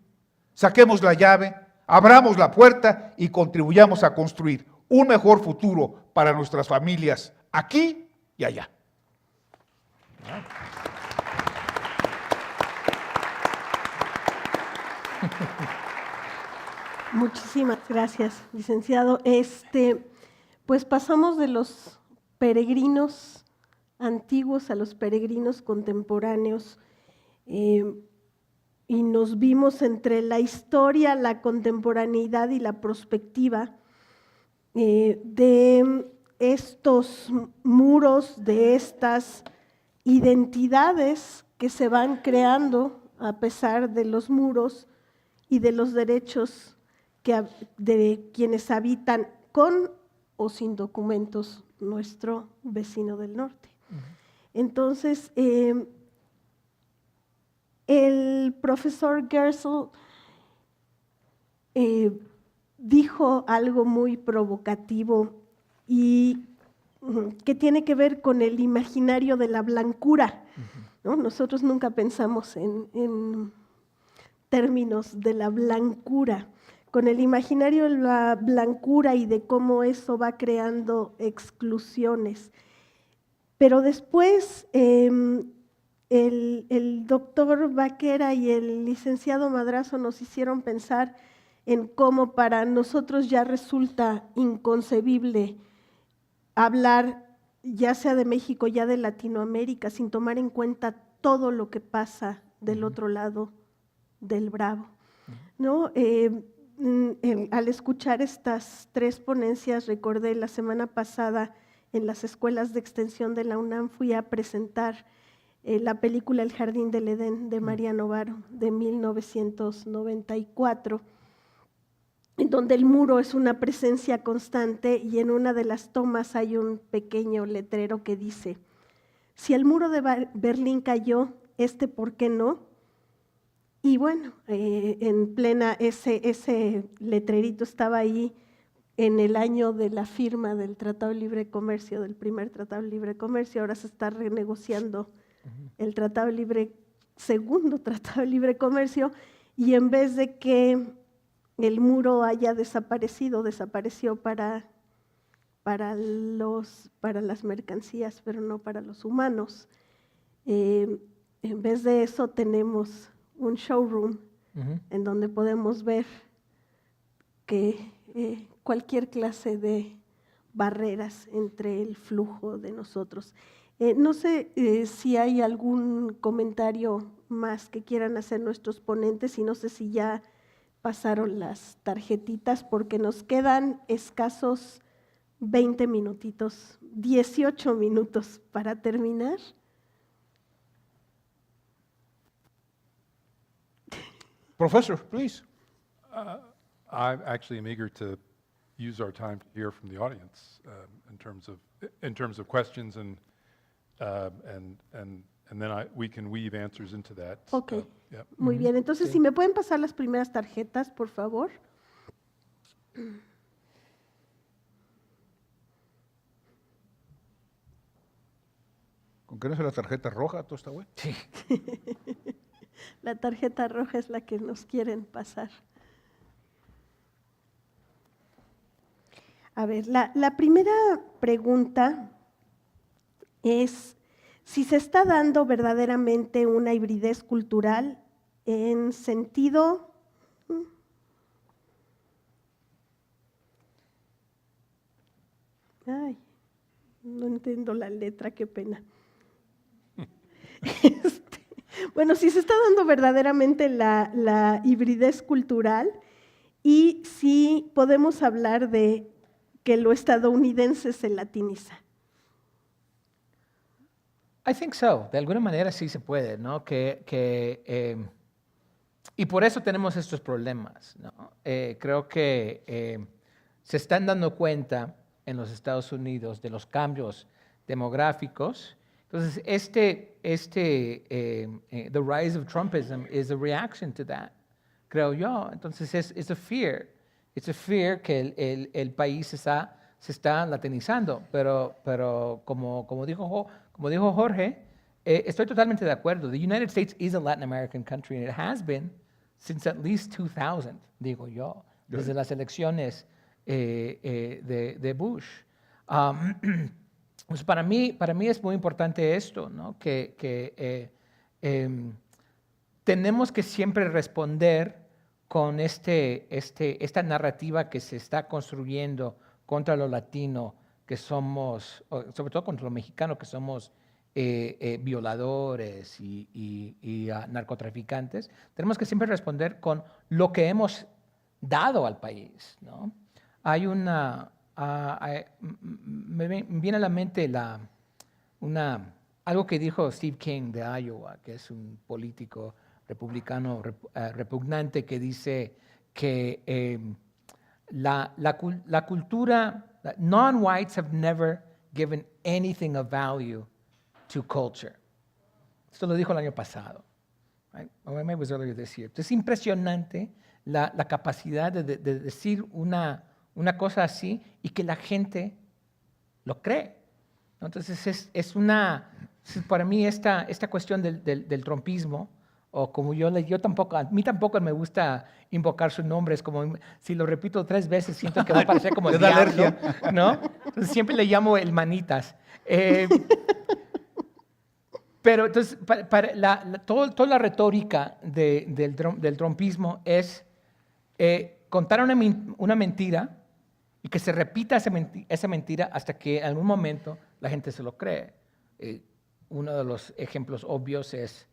saquemos la llave, abramos la puerta y contribuyamos a construir un mejor futuro para nuestras familias aquí y allá. Muchísimas gracias, licenciado. Pues pasamos de los peregrinos antiguos a los peregrinos contemporáneos y nos vimos entre la historia, la contemporaneidad y la prospectiva de estos muros, de estas identidades que se van creando a pesar de los muros y de los derechos de quienes habitan con o sin documentos nuestro vecino del norte. Entonces, el profesor Gersel dijo algo muy provocativo y que tiene que ver con el imaginario de la blancura, ¿no? Nosotros nunca pensamos en términos de la blancura, con el imaginario de la blancura y de cómo eso va creando exclusiones. Pero después el doctor Vaquera y el licenciado Madrazo nos hicieron pensar en cómo para nosotros ya resulta inconcebible hablar ya sea de México, ya de Latinoamérica, sin tomar en cuenta todo lo que pasa del otro lado del Bravo, ¿no? Al escuchar estas 3 ponencias, recordé la semana pasada en las escuelas de extensión de la UNAM fui a presentar la película El Jardín del Edén de María Novaro de 1994, en donde el muro es una presencia constante y en una de las tomas hay un pequeño letrero que dice: si el muro de Berlín cayó, ¿por qué no? Y bueno, en plena ese letrerito estaba ahí en el año de la firma del Tratado de Libre Comercio, del primer Tratado de Libre Comercio, ahora se está renegociando el segundo Tratado de Libre Comercio, y en vez de que el muro haya desaparecido, desapareció para las mercancías, pero no para los humanos. En vez de eso tenemos un showroom en donde podemos ver que cualquier clase de barreras entre el flujo de nosotros. No sé si hay algún comentario más que quieran hacer nuestros ponentes, y no sé si ya pasaron las tarjetitas, porque nos quedan escasos 20 minutitos, 18 minutos para terminar. Professor, please. I actually am eager to use our time to hear from the audience in terms of questions, and then we can weave answers into that. Ok, Yep. muy bien. Entonces, si me pueden pasar las primeras tarjetas, por favor. ¿Con qué no es la tarjeta roja? ¿Todo está bueno? Sí. La tarjeta roja es la que nos quieren pasar. A ver, la primera pregunta es si se está dando verdaderamente una hibridez cultural en sentido... Ay, no entiendo la letra, qué pena. Bueno, si se está dando verdaderamente la hibridez cultural, y si podemos hablar de que lo estadounidense se latiniza. I think so. De alguna manera sí se puede, ¿no? Y por eso tenemos estos problemas, ¿no? Creo que se están dando cuenta en los Estados Unidos de los cambios demográficos. Entonces, the rise of Trumpism is a reaction to that, creo yo. Entonces, it's a fear. It's a fear que el país se está latinizando. Pero como dijo Jorge, estoy totalmente de acuerdo. The United States is a Latin American country, and it has been since at least 2000, digo yo, desde las elecciones de Bush. Pues para mí es muy importante esto, ¿no? Que tenemos que siempre responder con esta narrativa que se está construyendo contra lo latino, que somos, sobre todo contra lo mexicano, que somos violadores y narcotraficantes. Tenemos que siempre responder con lo que hemos dado al país, ¿no? Hay me viene a la mente algo que dijo Steve King de Iowa, que es un político republicano repugnante, que dice que la cultura, non-whites have never given anything of value to culture. Esto lo dijo el año pasado. Right? Or maybe it was earlier this year. Es impresionante la capacidad de decir una cosa así y que la gente lo cree. Entonces para mí esta cuestión del trumpismo, o como a mí tampoco me gusta invocar su nombre, es como si lo repito 3 veces siento que va a parecer como el Le da diablo, alergia. ¿no? Entonces siempre le llamo el manitas. Pero entonces toda la retórica del trumpismo es contar una mentira y que se repita esa mentira hasta que en algún momento la gente se lo cree. Uno de los ejemplos obvios es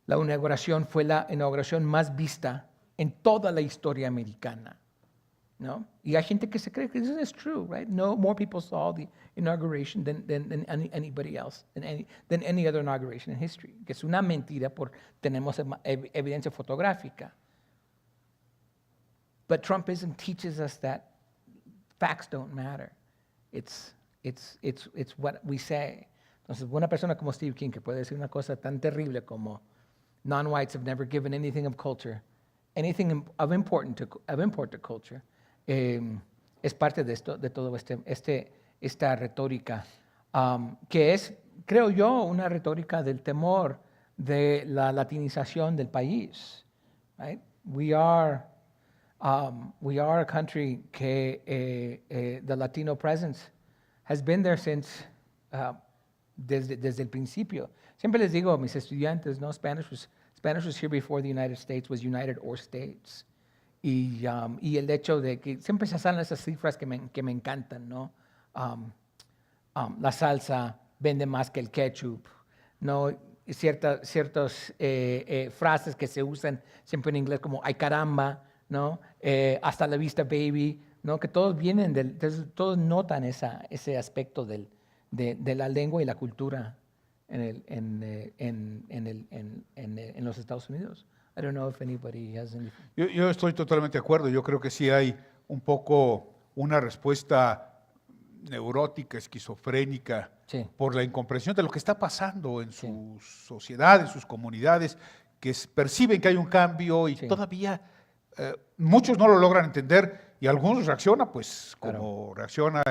la inauguración fue la inauguración más vista en toda la historia americana, ¿no? Y hay gente que se cree que this is true, right? No more people saw the inauguration than anybody else, than any other inauguration in history. Que es una mentira tenemos evidencia fotográfica. But Trumpism teaches us that facts don't matter. It's what we say. Entonces, una persona como Steve King, que puede decir una cosa tan terrible como non-whites have never given anything of culture, anything of import to culture, es parte de esto, de todo esta retórica, que es, creo yo, una retórica del temor de la latinización del país. Right? We are a country que the Latino presence has been there since desde el principio. Siempre les digo a mis estudiantes, no, Spanish was here before the United States was United or States. Y el hecho de que siempre se salen esas cifras que me encantan, ¿no? La salsa vende más que el ketchup, ¿no? Ciertas frases que se usan siempre en inglés como ay caramba, ¿no? Hasta la vista baby, ¿no? Que todos vienen todos notan ese aspecto de la lengua y la cultura en los Estados Unidos. I don't know if anybody has anything. Yo estoy totalmente de acuerdo. Yo creo que sí hay un poco una respuesta neurótica, esquizofrénica, Sí. por la incomprensión de lo que está pasando en su sociedad, en sus comunidades, que perciben que hay un cambio y Sí. todavía muchos no lo logran entender y algunos reaccionan, pues Claro. como reacciona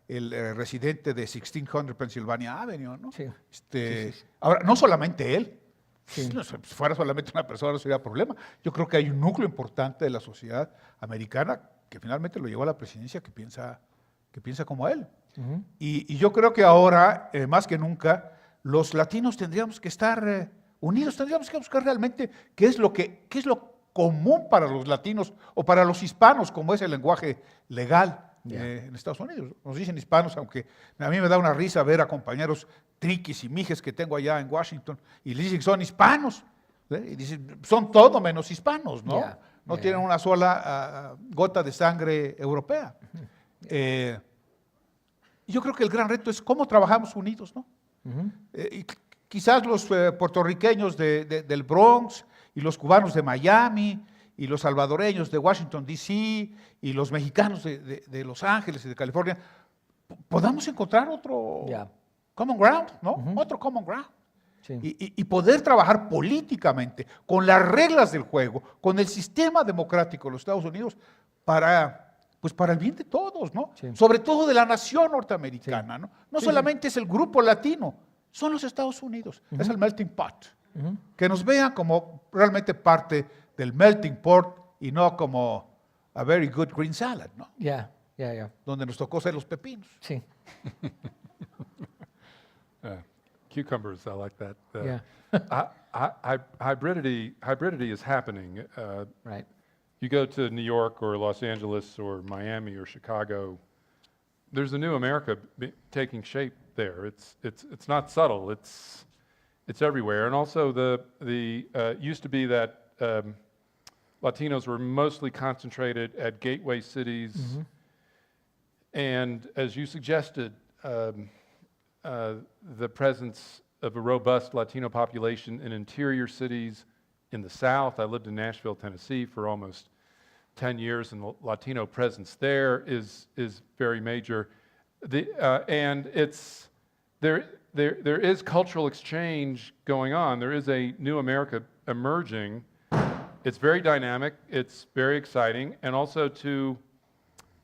el residente de 1600 Pennsylvania Avenue, ¿no? Sí. Sí. Sí. Ahora, no solamente él. Sí. Si fuera solamente una persona no sería problema. Yo creo que hay un núcleo importante de la sociedad americana que finalmente lo llevó a la presidencia que piensa como él. Ujú. Y yo creo que ahora, más que nunca, los latinos tendríamos que estar unidos, tendríamos que buscar realmente qué es lo común para los latinos o para los hispanos, como es el lenguaje legal en Estados Unidos. Nos dicen hispanos, aunque a mí me da una risa ver a compañeros triquis y mijes que tengo allá en Washington y les dicen que son hispanos. Y dicen, son todo menos hispanos, ¿no? Yeah. No Yeah. tienen una sola gota de sangre europea. Yo creo que el gran reto es cómo trabajamos unidos, ¿no? Ujú. Y quizás los puertorriqueños del Bronx y los cubanos de Miami y los salvadoreños de Washington, D.C. y los mexicanos de Los Ángeles y de California, podamos encontrar otro Yeah. common ground, ¿no? Otro common ground. Sí. Y poder trabajar políticamente con las reglas del juego, con el sistema democrático de los Estados Unidos para el bien de todos, ¿no? Sí. Sobre todo de la nación norteamericana, Sí. ¿no? No Sí, solamente es el grupo latino, son los Estados Unidos, es el melting pot. Ujú. Que nos vean como realmente parte del melting pot y no como a very good green salad, ¿no? Yeah. Donde nos tocó ser los pepinos. Sí. Cucumbers, I like that. Yeah. Hybridity is happening. Right. You go to New York or Los Angeles or Miami or Chicago, there's a new America taking shape there. It's not subtle. It's everywhere. And also the used to be that Latinos were mostly concentrated at gateway cities, and as you suggested, the presence of a robust Latino population in interior cities in the South. I lived in Nashville, Tennessee for almost 10 years, and the Latino presence there is very major. And there is cultural exchange going on. There is a new America emerging. It's very dynamic, it's very exciting, and also to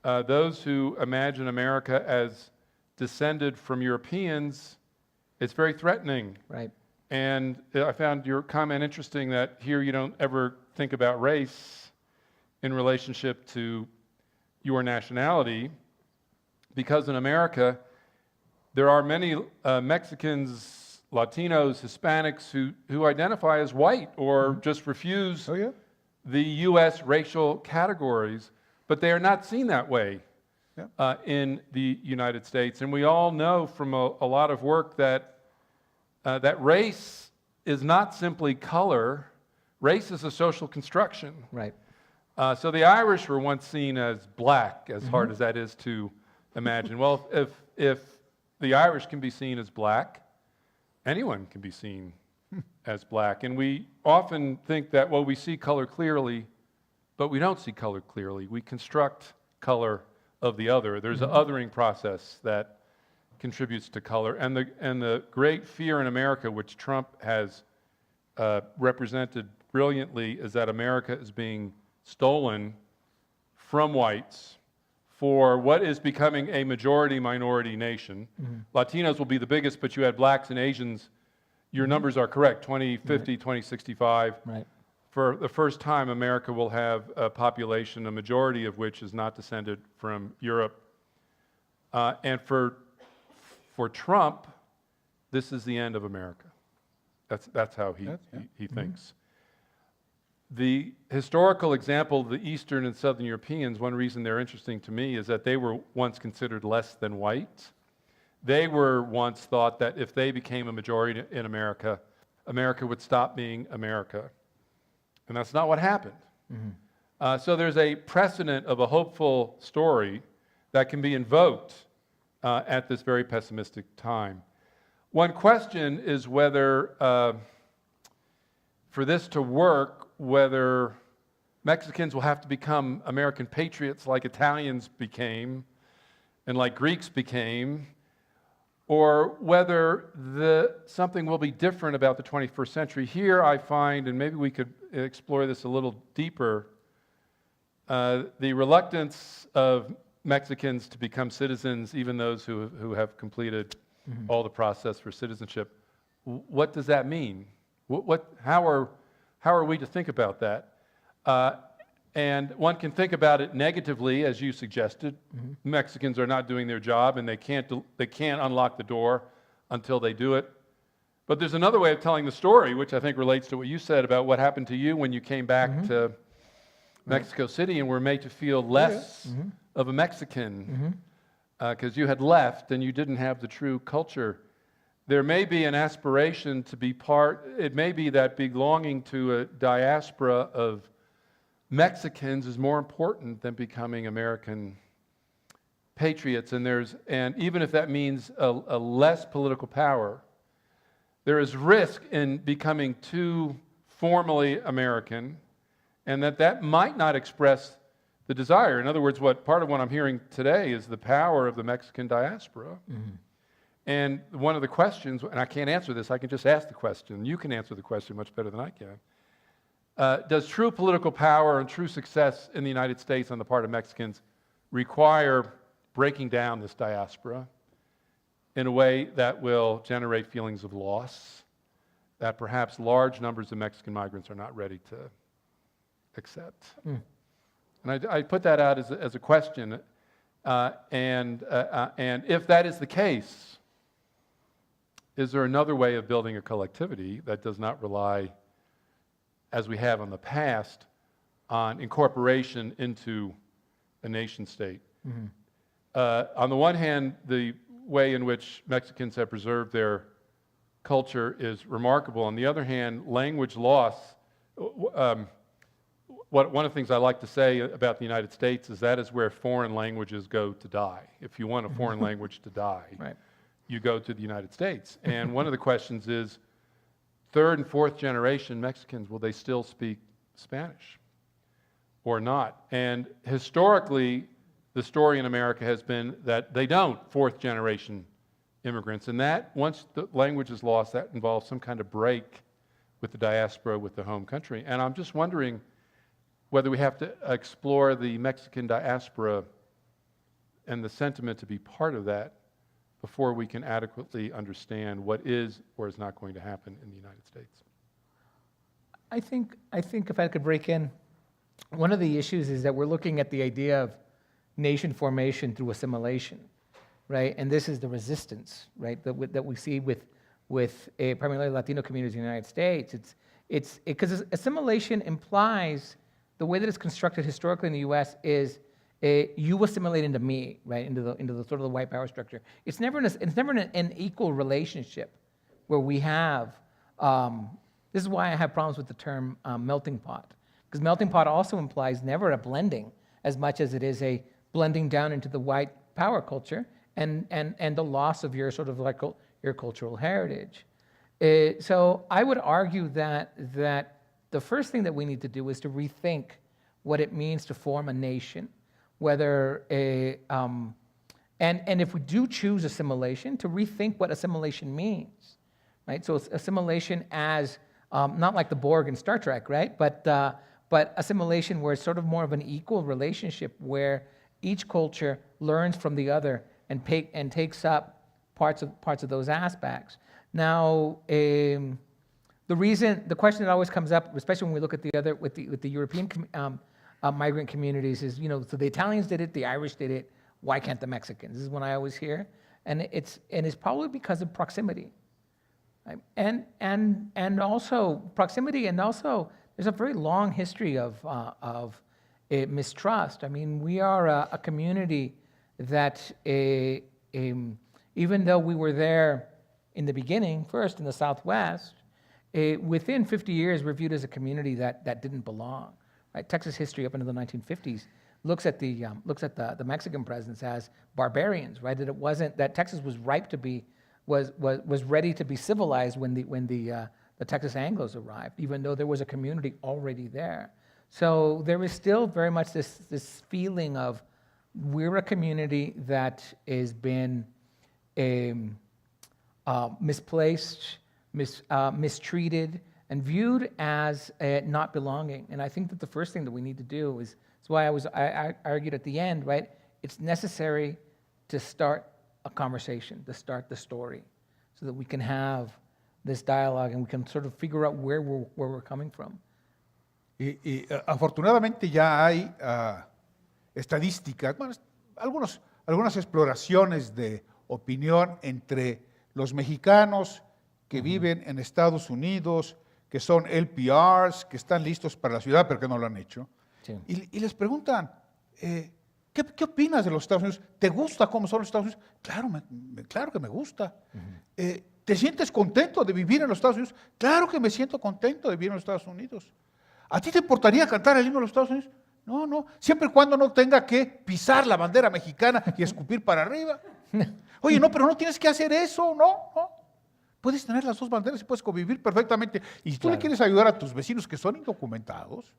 those who imagine America as descended from Europeans, it's very threatening. Right. And I found your comment interesting that here you don't ever think about race in relationship to your nationality, because in America, there are many Mexicans, Latinos, Hispanics who identify as white or just refuse Oh, yeah? the U.S. racial categories, but they are not seen that way in the United States. And we all know from a lot of work that that race is not simply color. Race is a social construction. Right. So the Irish were once seen as black, as hard as that is to imagine. Well, if the Irish can be seen as black, anyone can be seen as black. And we often think that, well, we see color clearly, but we don't see color clearly. We construct color of the other. There's an othering process that contributes to color. And the great fear in America, which Trump has represented brilliantly is that America is being stolen from whites for what is becoming a majority-minority nation. Latinos will be the biggest, but you had blacks and Asians. Your numbers are correct, 2050, 2065. Right. For the first time, America will have a population, a majority of which is not descended from Europe. And for Trump, this is the end of America. That's how he thinks. The historical example of the Eastern and Southern Europeans, one reason they're interesting to me is that they were once considered less than white. They were once thought that if they became a majority in America, America would stop being America. And that's not what happened. So there's a precedent of a hopeful story that can be invoked at this very pessimistic time. One question is whether, for this to work, whether Mexicans will have to become American patriots like Italians became and like Greeks became, or whether something will be different about the 21st century. Here I find, and maybe we could explore this a little deeper, the reluctance of Mexicans to become citizens, even those who have completed all the process for citizenship. What does that mean? How are we to think about that? And one can think about it negatively, as you suggested. Mexicans are not doing their job, and they can't unlock the door until they do it. But there's another way of telling the story, which I think relates to what you said about what happened to you when you came back to Mexico City and were made to feel less of a Mexican because you had left and you didn't have the true culture. There may be an aspiration to be part, it may be that belonging to a diaspora of Mexicans is more important than becoming American patriots. And even if that means a less political power, there is risk in becoming too formally American, and that might not express the desire. In other words, part of what I'm hearing today is the power of the Mexican diaspora. And one of the questions, and I can't answer this, I can just ask the question. You can answer the question much better than I can. Does true political power and true success in the United States on the part of Mexicans require breaking down this diaspora in a way that will generate feelings of loss that perhaps large numbers of Mexican migrants are not ready to accept? And I put that out as a question. And if that is the case, is there another way of building a collectivity that does not rely, as we have in the past, on incorporation into a nation state? On the one hand, the way in which Mexicans have preserved their culture is remarkable. On the other hand, language loss, one of the things I like to say about the United States is that is where foreign languages go to die. If you want a foreign language to die, you go to the United States. And one of the questions is, third and fourth generation Mexicans, will they still speak Spanish or not? And historically, the story in America has been that they don't, fourth generation immigrants. And that, once the language is lost, that involves some kind of break with the diaspora, with the home country. And I'm just wondering whether we have to explore the Mexican diaspora and the sentiment to be part of that before we can adequately understand what is or is not going to happen in the United States. I think if I could break in, one of the issues is that we're looking at the idea of nation formation through assimilation, right? And this is the resistance, right, that we see with primarily Latino communities in the United States. It's because assimilation implies the way that it's constructed historically in the U.S. is you assimilate into me, right, into the sort of the white power structure. It's never an equal relationship where we have. This is why I have problems with the term melting pot, because melting pot also implies never a blending as much as it is a blending down into the white power culture and the loss of your sort of like your cultural heritage. So I would argue that the first thing that we need to do is to rethink what it means to form a nation, whether and if we do choose assimilation, to rethink what assimilation means, right? So it's assimilation as not like the Borg in Star Trek, right? But assimilation where it's sort of more of an equal relationship where each culture learns from the other and takes up parts of those aspects. Now, the question that always comes up, especially when we look at the European migrant communities, is so the Italians did it, the Irish did it. Why can't the Mexicans? This is one I always hear, and it's probably because of proximity, right? and also proximity, and also there's a very long history of mistrust. I mean, we are a community that even though we were there in the beginning, first in the Southwest, within 50 years, we're viewed as a community that didn't belong. Right? Texas history up into the 1950s looks at the Mexican presence as barbarians. Right? That Texas was ripe to be was ready to be civilized when the Texas Anglos arrived, even though there was a community already there. So there is still very much this feeling of we're a community that has been misplaced, mistreated, and viewed as not belonging. And I think that the first thing that we need to do is, that's why I argued at the end, right? It's necessary to start a conversation, to start the story, so that we can have this dialogue and we can sort of figure out where we're coming from. Y afortunadamente ya hay estadísticas, bueno, algunas exploraciones de opinión entre los mexicanos que viven en Estados Unidos, que son LPRs, que están listos para la ciudad, pero que no lo han hecho. Sí. Y les preguntan, ¿qué opinas de los Estados Unidos? ¿Te gusta cómo son los Estados Unidos? Claro que me gusta. ¿Te sientes contento de vivir en los Estados Unidos? Claro que me siento contento de vivir en los Estados Unidos. ¿A ti te importaría cantar el himno de los Estados Unidos? No, siempre y cuando no tenga que pisar la bandera mexicana y escupir para arriba. Oye, no, pero no tienes que hacer eso, no. Puedes tener las dos banderas y puedes convivir perfectamente. Y si tú le quieres ayudar a tus vecinos que son indocumentados,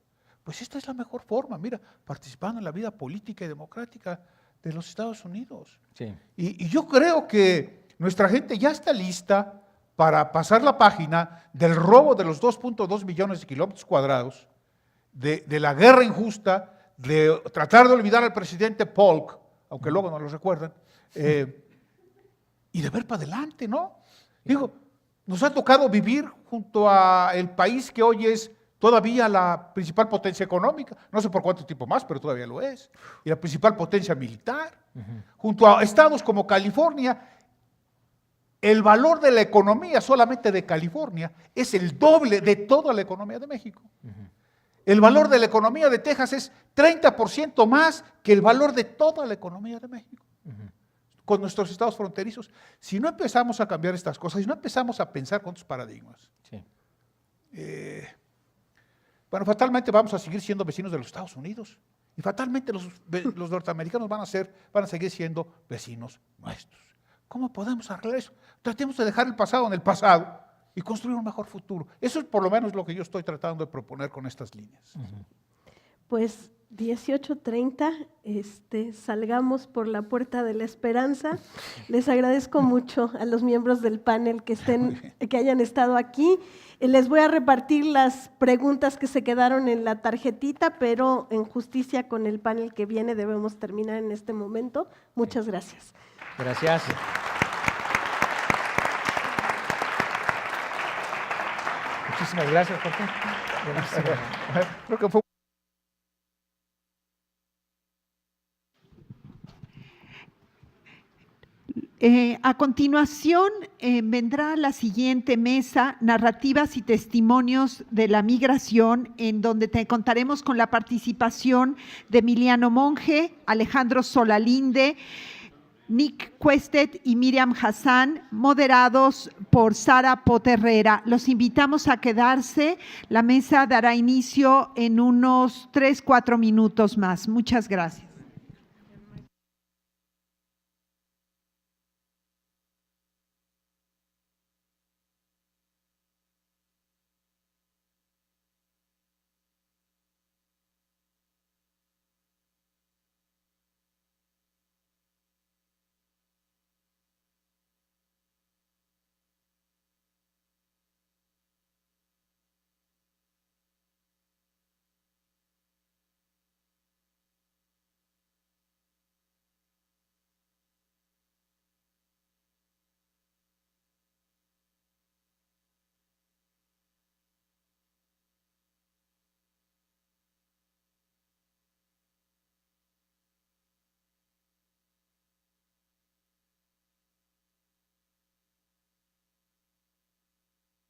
pues esta es la mejor forma, mira, participando en la vida política y democrática de los Estados Unidos. Sí. Y yo creo que nuestra gente ya está lista para pasar la página del robo de los 2.2 millones de kilómetros cuadrados, de la guerra injusta, de tratar de olvidar al presidente Polk, aunque luego no lo recuerdan, y de ver para adelante, ¿no? Digo, nos ha tocado vivir junto a el país que hoy es todavía la principal potencia económica, no sé por cuánto tiempo más, pero todavía lo es, y la principal potencia militar, junto a estados como California. El valor de la economía solamente de California es el doble de toda la economía de México. El valor de la economía de Texas es 30% más que el valor de toda la economía de México. Con nuestros estados fronterizos, si no empezamos a cambiar estas cosas, si no empezamos a pensar con otros paradigmas, Sí. bueno, fatalmente vamos a seguir siendo vecinos de los Estados Unidos y fatalmente los norteamericanos van a seguir siendo vecinos nuestros. ¿Cómo podemos arreglar eso? Tratemos de dejar el pasado en el pasado y construir un mejor futuro. Eso es por lo menos lo que yo estoy tratando de proponer con estas líneas. Pues 18:30, salgamos por la puerta de la esperanza. Les agradezco mucho a los miembros del panel que hayan estado aquí. Les voy a repartir las preguntas que se quedaron en la tarjetita, pero en justicia con el panel que viene debemos terminar en este momento. Muchas gracias. Gracias. Muchísimas gracias, Jorge. Buenísimo. Creo que fue A continuación vendrá la siguiente mesa, narrativas y testimonios de la migración, en donde te contaremos con la participación de Emiliano Monge, Alejandro Solalinde, Nick Questet y Miriam Hassan, moderados por Sara Poterrera. Los invitamos a quedarse. La mesa dará inicio en unos 3-4 minutos más. Muchas gracias.